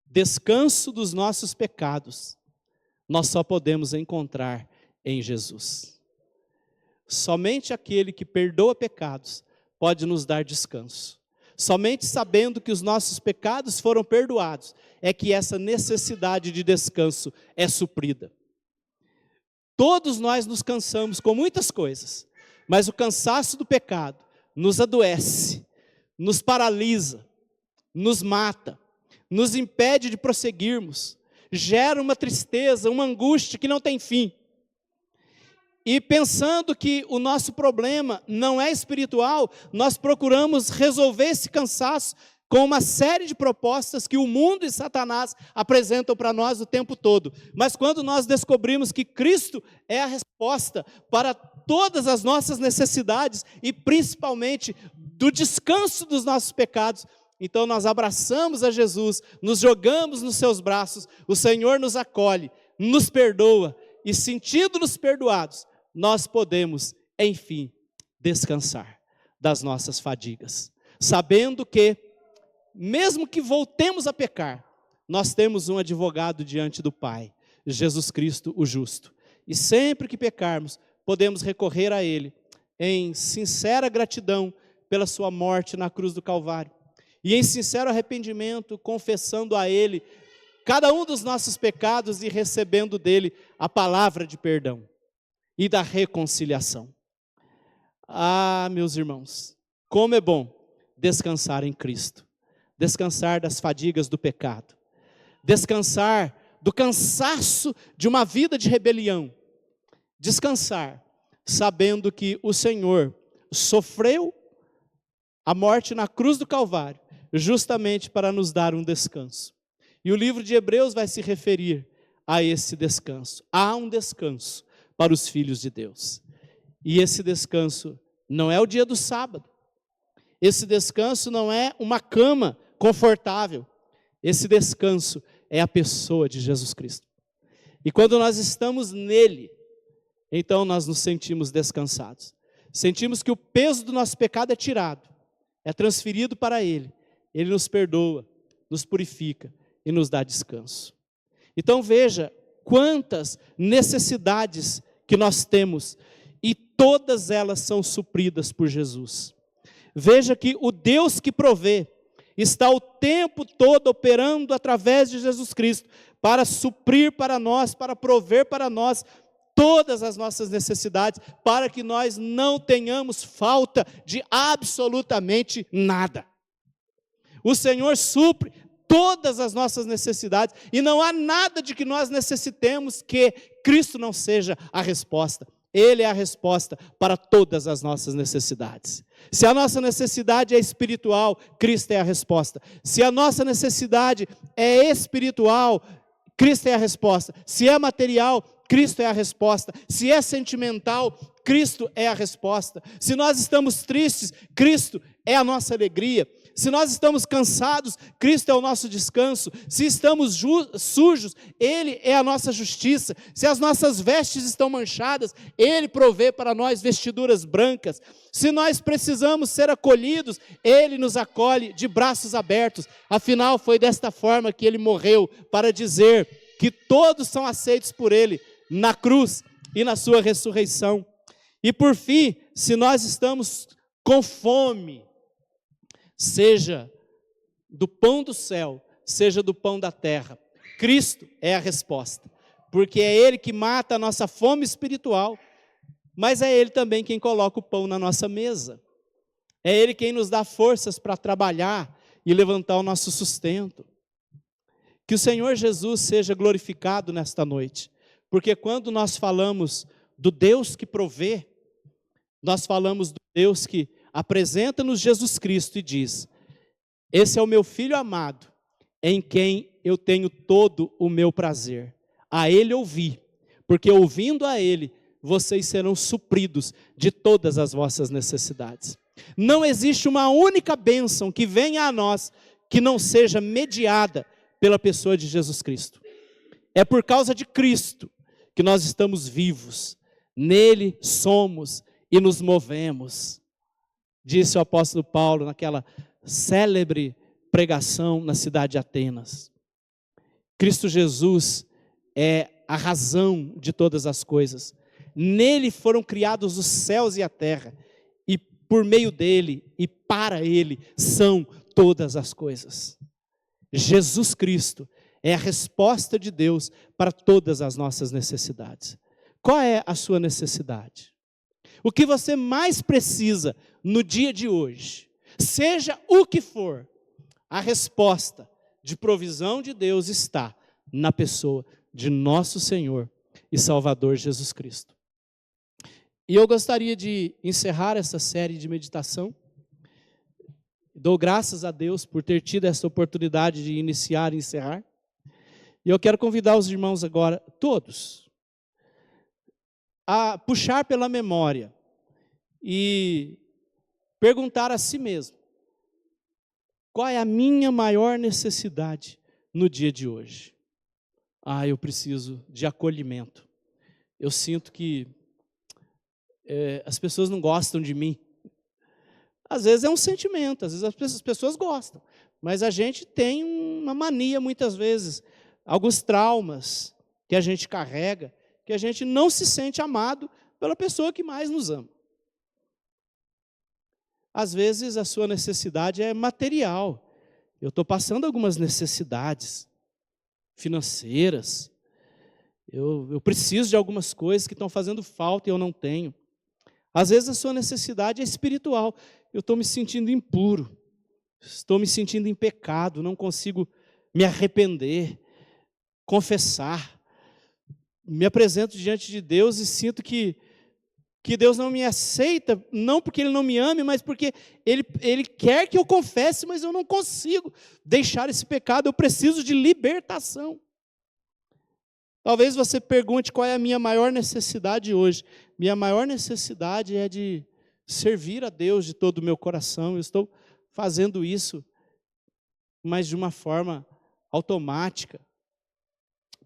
Descanso dos nossos pecados, nós só podemos encontrar em Jesus. Somente aquele que perdoa pecados pode nos dar descanso. Somente sabendo que os nossos pecados foram perdoados, é que essa necessidade de descanso é suprida. Todos nós nos cansamos com muitas coisas, mas o cansaço do pecado nos adoece, nos paralisa, nos mata, nos impede de prosseguirmos, gera uma tristeza, uma angústia que não tem fim. E pensando que o nosso problema não é espiritual, nós procuramos resolver esse cansaço com uma série de propostas que o mundo e Satanás apresentam para nós o tempo todo. Mas quando nós descobrimos que Cristo é a resposta para todas as nossas necessidades e principalmente do descanso dos nossos pecados, então nós abraçamos a Jesus, nos jogamos nos seus braços, o Senhor nos acolhe, nos perdoa e sentindo-nos perdoados, nós podemos, enfim, descansar das nossas fadigas, sabendo que, mesmo que voltemos a pecar, nós temos um advogado diante do Pai, Jesus Cristo o justo. E sempre que pecarmos, podemos recorrer a Ele, em sincera gratidão pela sua morte na cruz do Calvário, e em sincero arrependimento, confessando a Ele cada um dos nossos pecados e recebendo dele a palavra de perdão e da reconciliação. Ah, meus irmãos, como é bom descansar em Cristo, descansar das fadigas do pecado, descansar do cansaço de uma vida de rebelião, descansar sabendo que o Senhor sofreu a morte na cruz do Calvário, justamente para nos dar um descanso. E o livro de Hebreus vai se referir a esse descanso. Há um descanso para os filhos de Deus. E esse descanso não é o dia do sábado. Esse descanso não é uma cama confortável. Esse descanso é a pessoa de Jesus Cristo. E quando nós estamos nele, então nós nos sentimos descansados. Sentimos que o peso do nosso pecado é tirado, é transferido para ele. Ele nos perdoa, nos purifica e nos dá descanso. Então veja quantas necessidades que nós temos e todas elas são supridas por Jesus. Veja que o Deus que provê está o tempo todo operando através de Jesus Cristo para suprir para nós, para prover para nós todas as nossas necessidades, para que nós não tenhamos falta de absolutamente nada. O Senhor supre todas as nossas necessidades, e não há nada de que nós necessitemos que Cristo não seja a resposta. Ele é a resposta para todas as nossas necessidades. Se a nossa necessidade é espiritual, Cristo é a resposta. Se a nossa necessidade é espiritual, Cristo é a resposta. Se é material, Cristo é a resposta. Se é sentimental, Cristo é a resposta. Se nós estamos tristes, Cristo é a nossa alegria. Se nós estamos cansados, Cristo é o nosso descanso. Se estamos sujos, Ele é a nossa justiça. Se as nossas vestes estão manchadas, Ele provê para nós vestiduras brancas. Se nós precisamos ser acolhidos, Ele nos acolhe de braços abertos. Afinal, foi desta forma que Ele morreu, para dizer que todos são aceitos por Ele na cruz e na sua ressurreição. E por fim, se nós estamos com fome, seja do pão do céu, seja do pão da terra, Cristo é a resposta, porque é Ele que mata a nossa fome espiritual, mas é Ele também quem coloca o pão na nossa mesa, é Ele quem nos dá forças para trabalhar e levantar o nosso sustento. Que o Senhor Jesus seja glorificado nesta noite, porque quando nós falamos do Deus que provê, nós falamos do Deus que apresenta-nos Jesus Cristo e diz: esse é o meu Filho amado, em quem eu tenho todo o meu prazer. A Ele ouvi, porque ouvindo a Ele, vocês serão supridos de todas as vossas necessidades. Não existe uma única bênção que venha a nós que não seja mediada pela pessoa de Jesus Cristo. É por causa de Cristo que nós estamos vivos. Nele somos e nos movemos. Disse o apóstolo Paulo naquela célebre pregação na cidade de Atenas. Cristo Jesus é a razão de todas as coisas. Nele foram criados os céus e a terra, e por meio dele e para ele são todas as coisas. Jesus Cristo é a resposta de Deus para todas as nossas necessidades. Qual é a sua necessidade? O que você mais precisa no dia de hoje, seja o que for, a resposta de provisão de Deus está na pessoa de nosso Senhor e Salvador Jesus Cristo. E eu gostaria de encerrar essa série de meditação. Dou graças a Deus por ter tido essa oportunidade de iniciar e encerrar. E eu quero convidar os irmãos agora, todos, a puxar pela memória e perguntar a si mesmo: qual é a minha maior necessidade no dia de hoje? Eu preciso de acolhimento. Eu sinto que as pessoas não gostam de mim. Às vezes é um sentimento, às vezes as pessoas gostam, mas a gente tem uma mania muitas vezes, alguns traumas que a gente carrega, que a gente não se sente amado pela pessoa que mais nos ama. Às vezes a sua necessidade é material. Eu estou passando algumas necessidades financeiras. Eu preciso de algumas coisas que estão fazendo falta e eu não tenho. Às vezes a sua necessidade é espiritual. Eu estou me sentindo impuro. Estou me sentindo em pecado. Não consigo me arrepender, confessar. Me apresento diante de Deus e sinto que Deus não me aceita, não porque Ele não me ame, mas porque Ele quer que eu confesse, mas eu não consigo deixar esse pecado, eu preciso de libertação. Talvez você pergunte qual é a minha maior necessidade hoje. Minha maior necessidade é de servir a Deus de todo o meu coração. Eu estou fazendo isso, mas de uma forma automática,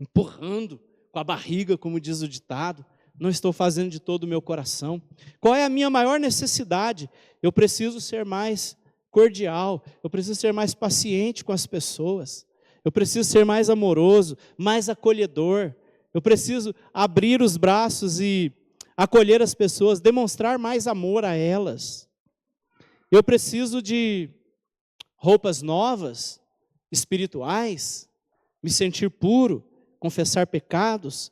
empurrando com a barriga, como diz o ditado. Não estou fazendo de todo o meu coração. Qual é a minha maior necessidade? Eu preciso ser mais cordial, eu preciso ser mais paciente com as pessoas, eu preciso ser mais amoroso, mais acolhedor, eu preciso abrir os braços e acolher as pessoas, demonstrar mais amor a elas. Eu preciso de roupas novas, espirituais, me sentir puro, confessar pecados.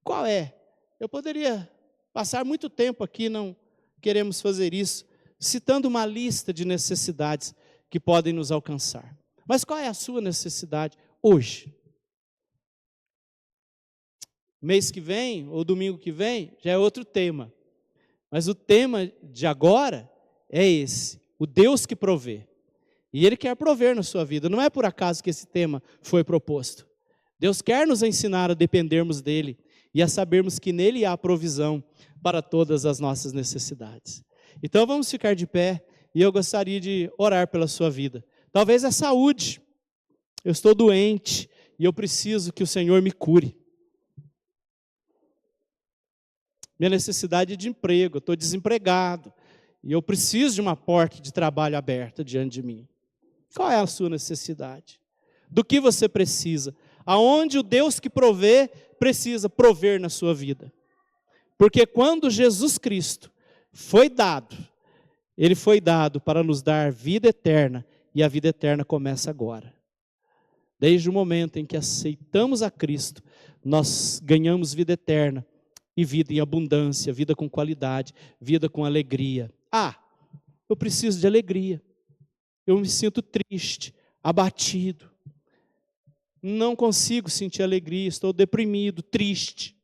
Qual é? Eu poderia passar muito tempo aqui, não queremos fazer isso, citando uma lista de necessidades que podem nos alcançar. Mas qual é a sua necessidade hoje? Mês que vem, ou domingo que vem, já é outro tema. Mas o tema de agora é esse, o Deus que provê. E Ele quer prover na sua vida, não é por acaso que esse tema foi proposto. Deus quer nos ensinar a dependermos dEle, e a sabermos que nele há provisão para todas as nossas necessidades. Então vamos ficar de pé, e eu gostaria de orar pela sua vida. Talvez é saúde, eu estou doente, e eu preciso que o Senhor me cure. Minha necessidade é de emprego, eu estou desempregado, e eu preciso de uma porta de trabalho aberta diante de mim. Qual é a sua necessidade? Do que você precisa? Aonde o Deus que provê, precisa prover na sua vida. Porque quando Jesus Cristo foi dado, Ele foi dado para nos dar vida eterna, e a vida eterna começa agora. Desde o momento em que aceitamos a Cristo, nós ganhamos vida eterna, e vida em abundância, vida com qualidade, vida com alegria. Eu preciso de alegria. Eu me sinto triste, abatido. Não consigo sentir alegria, estou deprimido, triste.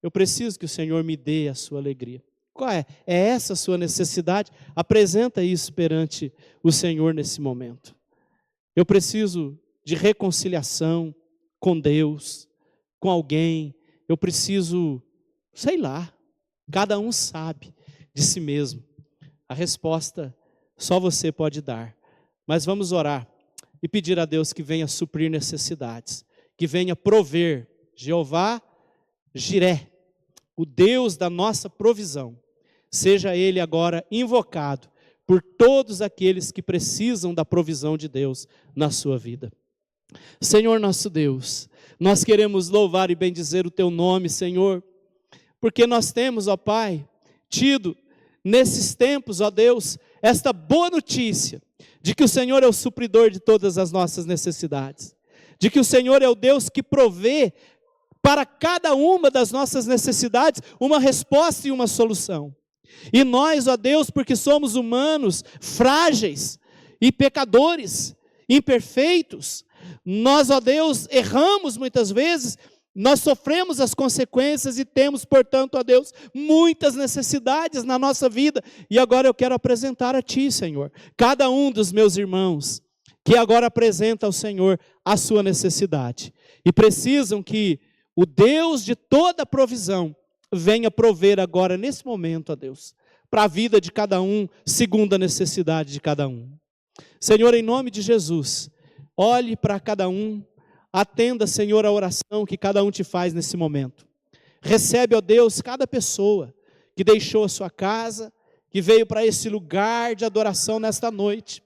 Eu preciso que o Senhor me dê a sua alegria. Qual é? É essa a sua necessidade? Apresenta isso perante o Senhor nesse momento. Eu preciso de reconciliação com Deus, com alguém. Eu preciso, sei lá, cada um sabe de si mesmo. A resposta só você pode dar. Mas vamos orar e pedir a Deus que venha suprir necessidades, que venha prover. Jeová Jiré, o Deus da nossa provisão, seja Ele agora invocado por todos aqueles que precisam da provisão de Deus na sua vida. Senhor nosso Deus, nós queremos louvar e bendizer o Teu nome, Senhor, porque nós temos, ó Pai, tido nesses tempos, ó Deus, esta boa notícia, de que o Senhor é o supridor de todas as nossas necessidades, de que o Senhor é o Deus que provê para cada uma das nossas necessidades uma resposta e uma solução. E nós, ó Deus, porque somos humanos, frágeis e pecadores, imperfeitos, nós, ó Deus, erramos muitas vezes, nós sofremos as consequências e temos, portanto, ó Deus, muitas necessidades na nossa vida. E agora eu quero apresentar a Ti, Senhor, cada um dos meus irmãos, que agora apresenta ao Senhor a sua necessidade. E precisam que o Deus de toda provisão venha prover agora, nesse momento, ó Deus, para a vida de cada um, segundo a necessidade de cada um. Senhor, em nome de Jesus, olhe para cada um, atenda, Senhor, a oração que cada um te faz nesse momento. Recebe, ó Deus, cada pessoa que deixou a sua casa, que veio para esse lugar de adoração nesta noite,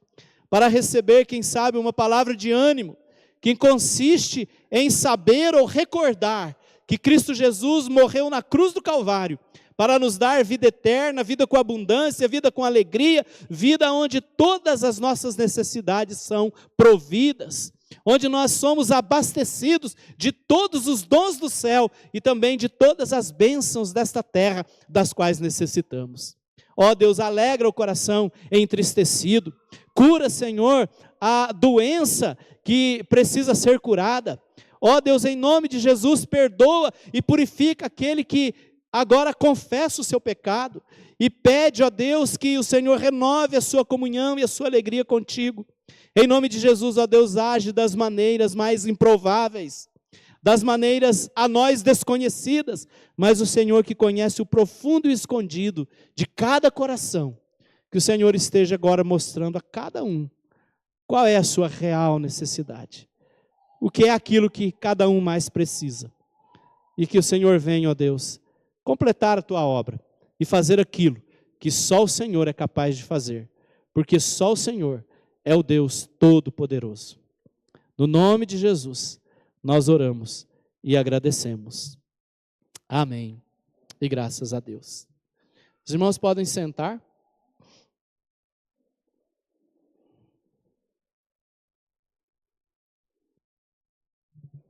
para receber, quem sabe, uma palavra de ânimo, que consiste em saber ou recordar que Cristo Jesus morreu na cruz do Calvário, para nos dar vida eterna, vida com abundância, vida com alegria, vida onde todas as nossas necessidades são providas, onde nós somos abastecidos de todos os dons do céu e também de todas as bênçãos desta terra das quais necessitamos. Ó Deus, alegra o coração entristecido, cura, Senhor, a doença que precisa ser curada. Ó Deus, em nome de Jesus, perdoa e purifica aquele que agora confessa o seu pecado e pede, ó Deus, que o Senhor renove a sua comunhão e a sua alegria contigo. Em nome de Jesus, ó Deus, age das maneiras mais improváveis, das maneiras a nós desconhecidas, mas o Senhor que conhece o profundo e escondido de cada coração, que o Senhor esteja agora mostrando a cada um qual é a sua real necessidade, o que é aquilo que cada um mais precisa, e que o Senhor venha, ó Deus, completar a tua obra e fazer aquilo que só o Senhor é capaz de fazer, porque só o Senhor é o Deus Todo-Poderoso. No nome de Jesus, nós oramos e agradecemos. Amém. E graças a Deus. Os irmãos podem sentar.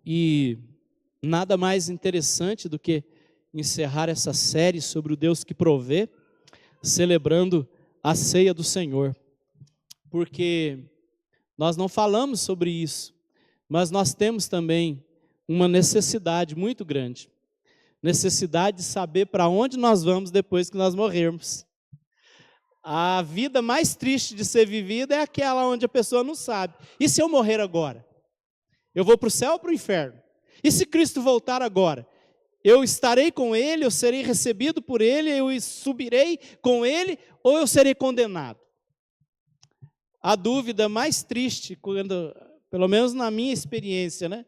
E nada mais interessante do que encerrar essa série sobre o Deus que provê, celebrando a ceia do Senhor. Porque nós não falamos sobre isso, mas nós temos também uma necessidade muito grande. Necessidade de saber para onde nós vamos depois que nós morrermos. A vida mais triste de ser vivida é aquela onde a pessoa não sabe. E se eu morrer agora? Eu vou para o céu ou para o inferno? E se Cristo voltar agora? Eu estarei com Ele, eu serei recebido por Ele, eu subirei com Ele, ou eu serei condenado? A dúvida mais triste, quando, pelo menos na minha experiência, né?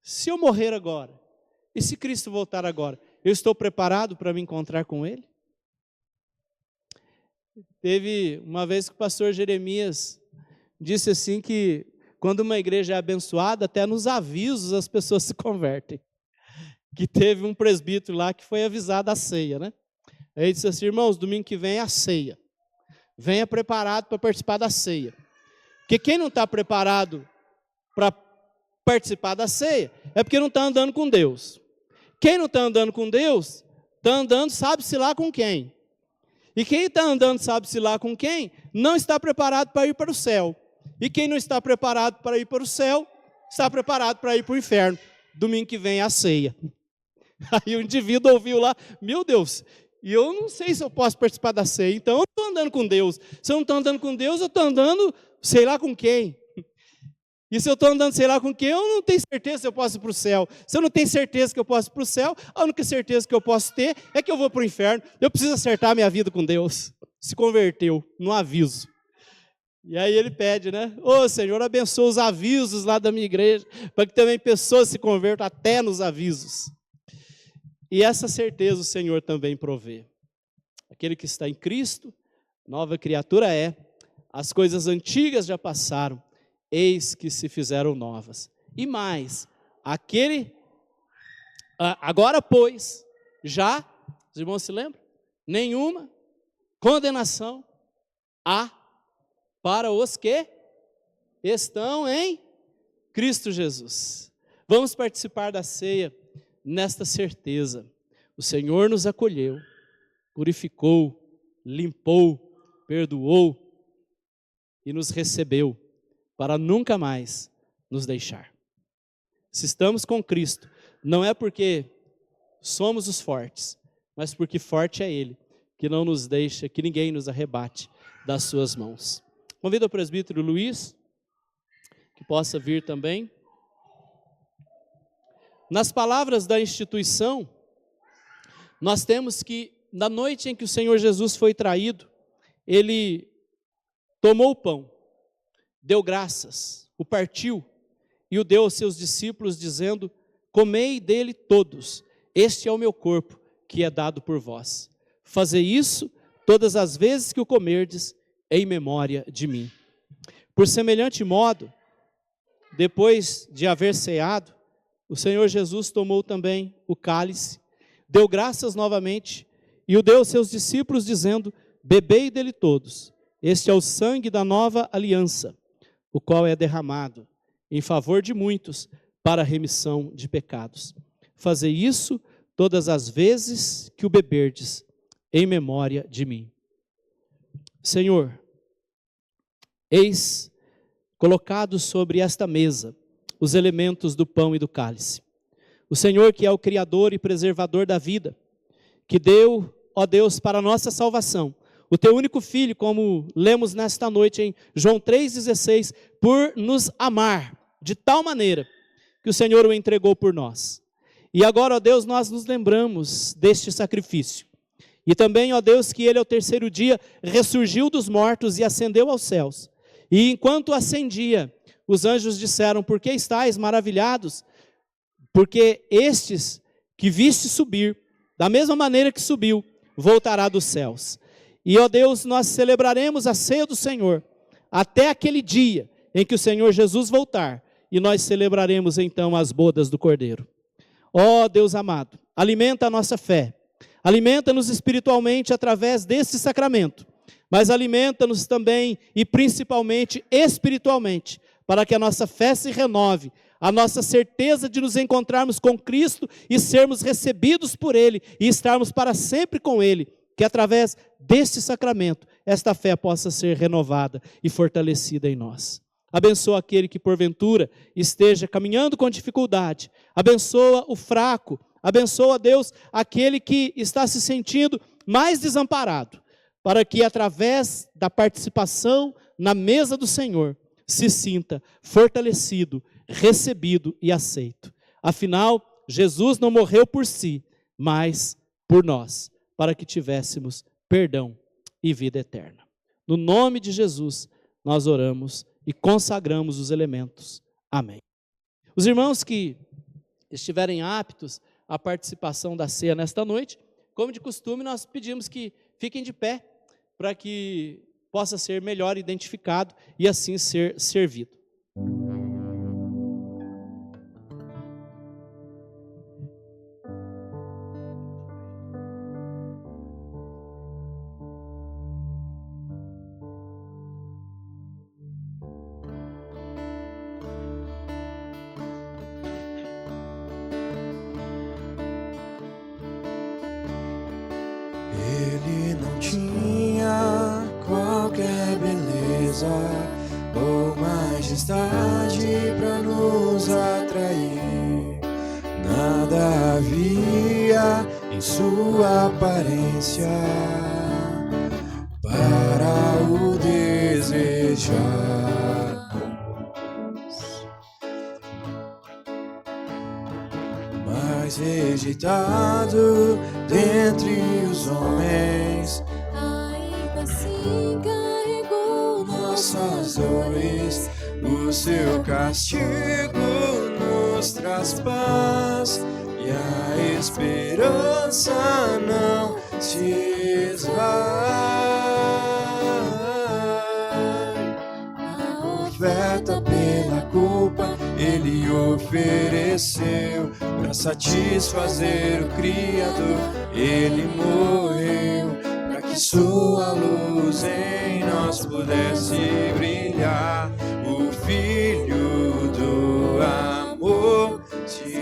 Se eu morrer agora, e se Cristo voltar agora, eu estou preparado para me encontrar com Ele? Teve uma vez que o pastor Jeremias disse assim que quando uma igreja é abençoada, até nos avisos as pessoas se convertem. Que teve um presbítero lá que foi avisado a ceia, né? Aí ele disse assim: irmãos, domingo que vem é a ceia. Venha preparado para participar da ceia. Porque quem não está preparado para participar da ceia é porque não está andando com Deus. Quem não está andando com Deus, está andando sabe-se lá com quem. E quem está andando sabe-se lá com quem, não está preparado para ir para o céu. E quem não está preparado para ir para o céu, está preparado para ir para o inferno. Domingo que vem é a ceia. Aí o indivíduo ouviu lá: meu Deus, e eu não sei se eu posso participar da ceia, então eu não estou andando com Deus. Se eu não estou andando com Deus, eu estou andando sei lá com quem. E se eu estou andando sei lá com quem, eu não tenho certeza se eu posso ir para o céu. Se eu não tenho certeza que eu posso ir para o céu, a única certeza que eu posso ter é que eu vou para o inferno. Eu preciso acertar a minha vida com Deus. Se converteu, no aviso. E aí ele pede, né? Ô Senhor, abençoa os avisos lá da minha igreja, para que também pessoas se convertam até nos avisos. E essa certeza o Senhor também provê. Aquele que está em Cristo, nova criatura é. As coisas antigas já passaram, eis que se fizeram novas. E mais, agora pois, já, os irmãos se lembram? Nenhuma condenação há para os que estão em Cristo Jesus. Vamos participar da ceia nesta certeza. O Senhor nos acolheu, purificou, limpou, perdoou e nos recebeu para nunca mais nos deixar. Se estamos com Cristo, não é porque somos os fortes, mas porque forte é Ele, que não nos deixa, que ninguém nos arrebate das suas mãos. Convido o presbítero Luiz, que possa vir também. Nas palavras da instituição, nós temos que, na noite em que o Senhor Jesus foi traído, Ele tomou o pão, deu graças, o partiu e o deu aos seus discípulos, dizendo: comei dele todos, este é o meu corpo, que é dado por vós. Fazei isso todas as vezes que o comerdes, em memória de mim. Por semelhante modo, depois de haver ceado, o Senhor Jesus tomou também o cálice, deu graças novamente e o deu aos seus discípulos, dizendo: bebei dele todos, este é o sangue da nova aliança, o qual é derramado em favor de muitos para a remissão de pecados. Fazei isso todas as vezes que o beberdes, em memória de mim. Senhor, eis colocados sobre esta mesa os elementos do pão e do cálice. O Senhor, que é o Criador e preservador da vida, que deu, ó Deus, para a nossa salvação, o teu único Filho, como lemos nesta noite em João 3,16, por nos amar de tal maneira que o Senhor o entregou por nós. E agora, ó Deus, nós nos lembramos deste sacrifício. E também, ó Deus, que ele ao terceiro dia ressurgiu dos mortos e ascendeu aos céus. E enquanto ascendia, os anjos disseram: por que estáis maravilhados? Porque estes que viste subir, da mesma maneira que subiu, voltará dos céus. E, ó Deus, nós celebraremos a ceia do Senhor, até aquele dia em que o Senhor Jesus voltar, e nós celebraremos então as bodas do Cordeiro. Ó Deus amado, alimenta a nossa fé, alimenta-nos espiritualmente através desse sacramento, mas alimenta-nos também e principalmente espiritualmente, para que a nossa fé se renove, a nossa certeza de nos encontrarmos com Cristo e sermos recebidos por Ele e estarmos para sempre com Ele, que através deste sacramento esta fé possa ser renovada e fortalecida em nós. Abençoa aquele que porventura esteja caminhando com dificuldade, abençoa o fraco, abençoa, Deus, aquele que está se sentindo mais desamparado, para que através da participação na mesa do Senhor se sinta fortalecido, recebido e aceito. Afinal, Jesus não morreu por si, mas por nós, para que tivéssemos perdão e vida eterna. No nome de Jesus, nós oramos e consagramos os elementos. Amém. Os irmãos que estiverem aptos à participação da ceia nesta noite, como de costume, nós pedimos que fiquem de pé, para que possa ser melhor identificado e assim ser servido. Ele não tinha qualquer beleza ou majestade para nos atrair. Nada havia em sua aparência para o desejar. Mas rejeitado dentre os homens, ainda assim carregou nossas dores, o seu castigo nos traz paz, e a esperança não se esvai. A oferta pela culpa ele ofereceu, para satisfazer o Criador. Ele morreu, para que sua luz em nós pudesse brilhar. O Filho do amor se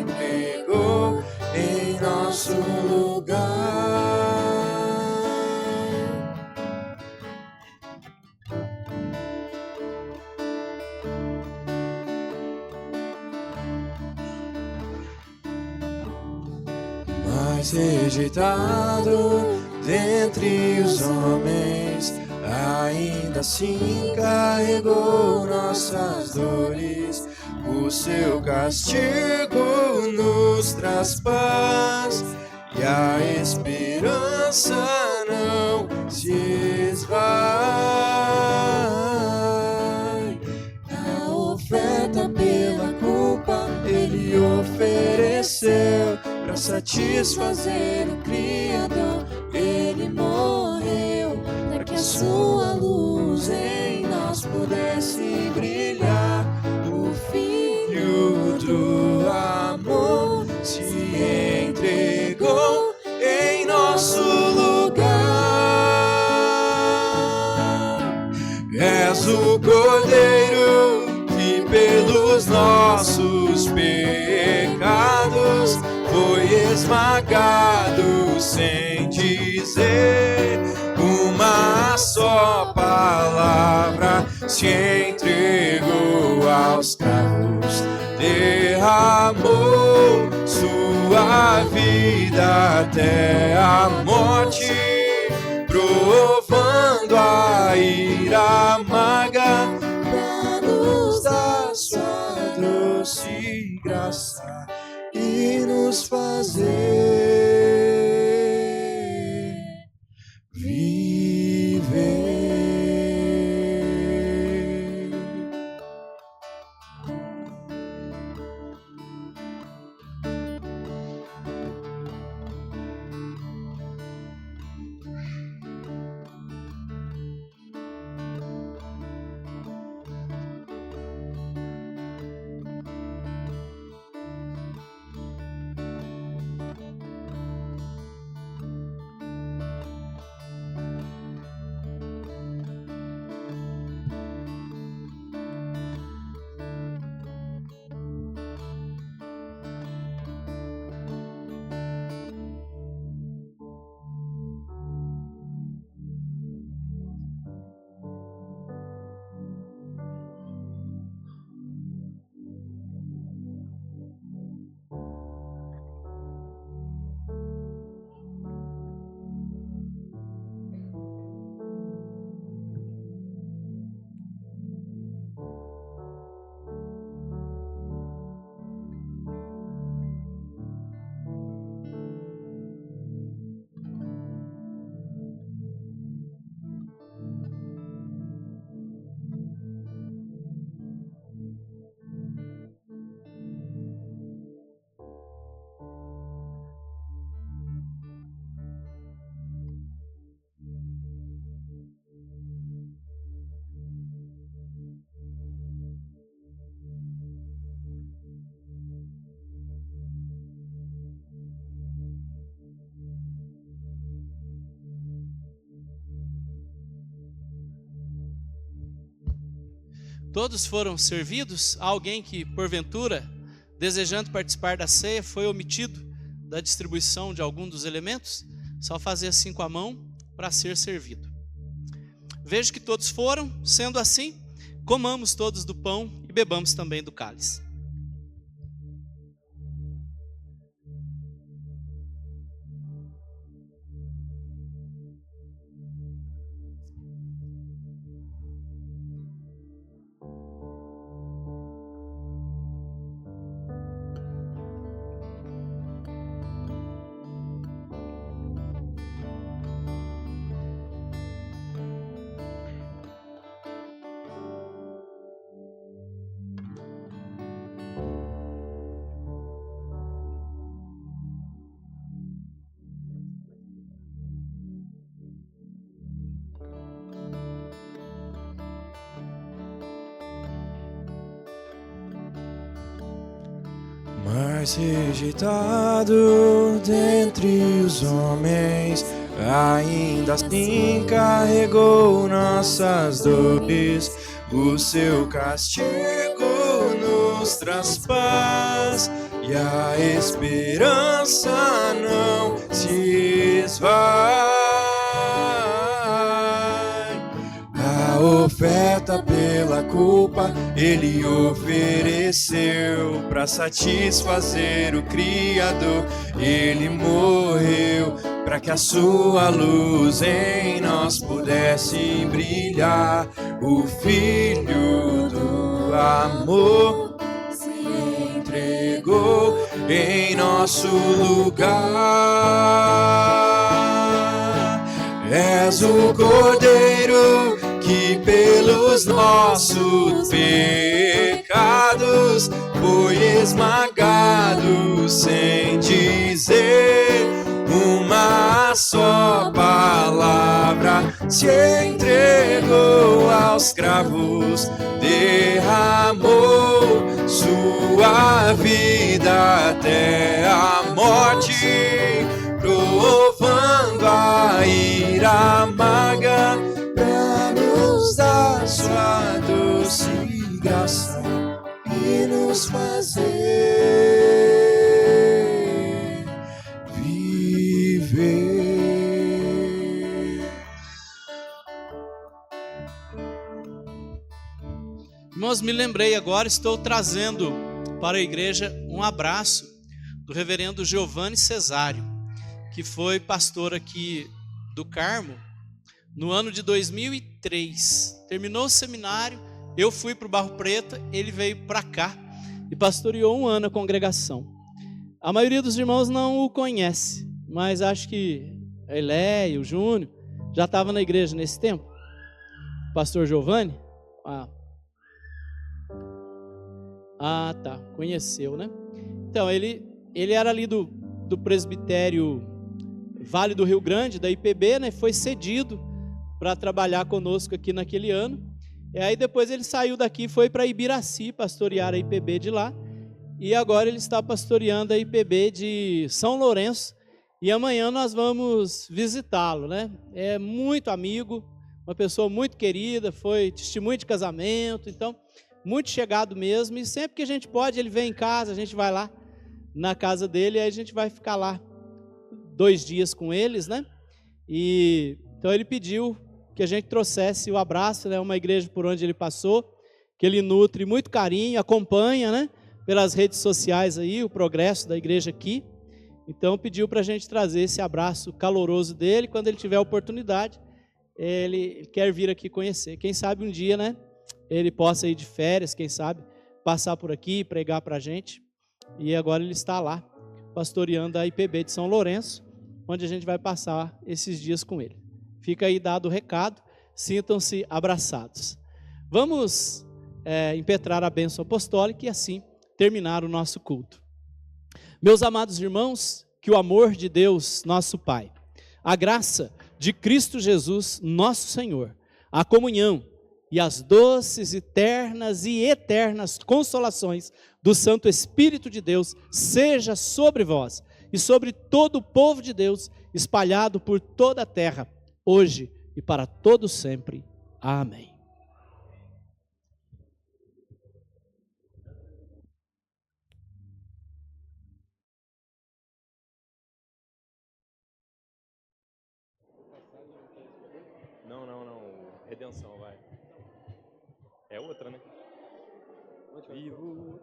entregou em nosso lugar. Mas rejeitado dentre os homens, ainda assim carregou nossas dores. O seu castigo nos traz paz, e a esperança não se esvai. A oferta pela culpa ele ofereceu, para satisfazer o Criador. Ele morreu, para que a sua luz em nós pudesse brilhar. O Filho do amor se entregou em nosso dizer uma só palavra, se entregou aos cravos, derramou sua vida até a morte, provando a ira amarga pra nos dar sua doce graça e nos fazer viver. Todos foram servidos? Há alguém que, porventura, desejando participar da ceia, foi omitido da distribuição de algum dos elementos? Só fazer assim com a mão para ser servido. Vejo que todos foram, sendo assim, comamos todos do pão e bebamos também do cálice. Mas rejeitado dentre os homens, ainda assim carregou nossas dores. O seu castigo nos traz paz e a esperança não se esvai. A oferta pela culpa ele ofereceu para satisfazer o Criador. Ele morreu para que a sua luz em nós pudesse brilhar. O Filho do amor se entregou em nosso lugar. És o Cordeiro que pelos nossos pecados foi esmagado, sem dizer uma só palavra, se entregou aos cravos, derramou sua vida até a morte, provando a ira amarga pra nos dar sua doce graça e nos fazer viver. irmãos, me lembrei agora, estou trazendo para a igreja um abraço do reverendo Giovanni Cesário, que foi pastor aqui do Carmo no ano de 2003. Terminou o seminário, eu fui para o Barro Preto, ele veio para cá e pastoreou um ano a congregação. A maioria dos irmãos não o conhece, mas acho que a Eléia, o Júnior, já estava na igreja nesse tempo. Pastor Giovanni? Tá, conheceu, né? Então, ele era ali do presbitério Vale do Rio Grande, da IPB, né? Foi cedido para trabalhar conosco aqui naquele ano. E aí depois ele saiu daqui e foi para Ibiraci pastorear a IPB de lá. E agora ele está pastoreando a IPB de São Lourenço. E amanhã nós vamos visitá-lo, né? É muito amigo, uma pessoa muito querida, foi testemunho de casamento, então, muito chegado mesmo. E sempre que a gente pode, ele vem em casa, a gente vai lá na casa dele, e aí a gente vai ficar lá 2 dias com eles, né? E então ele pediu que a gente trouxesse o abraço, né? Uma igreja por onde ele passou, que ele nutre muito carinho, acompanha, né? Pelas redes sociais aí, o progresso da igreja aqui. Então pediu para a gente trazer esse abraço caloroso dele. Quando ele tiver a oportunidade, ele quer vir aqui conhecer. Quem sabe um dia, né, ele possa ir de férias, quem sabe, passar por aqui, pregar para a gente. E agora ele está lá, pastoreando a IPB de São Lourenço, onde a gente vai passar esses dias com ele. Fica aí dado o recado, sintam-se abraçados. Vamos impetrar a bênção apostólica e assim terminar o nosso culto. Meus amados irmãos, que o amor de Deus, nosso Pai, a graça de Cristo Jesus, nosso Senhor, a comunhão e as doces, eternas e eternas consolações do Santo Espírito de Deus seja sobre vós e sobre todo o povo de Deus espalhado por toda a terra, hoje e para todo sempre. Amém. Não. Redenção, vai. É outra, né? Vivo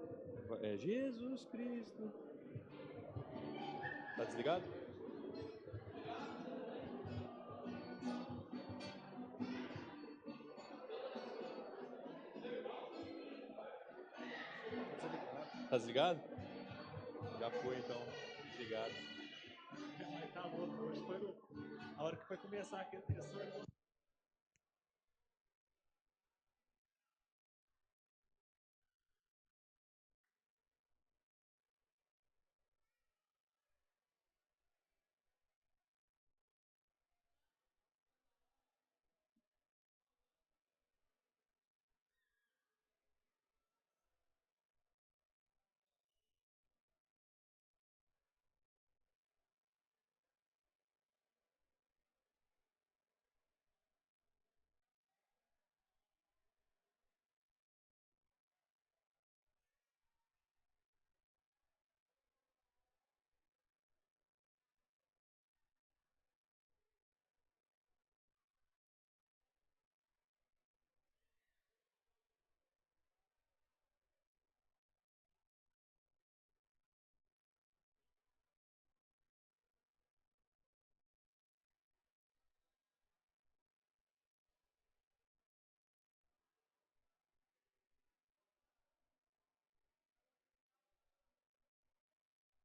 é Jesus Cristo. Tá desligado? Tá desligado? Já foi então. Desligado. Mas tá louco, hoje foi a hora que foi começar aquele pessoal.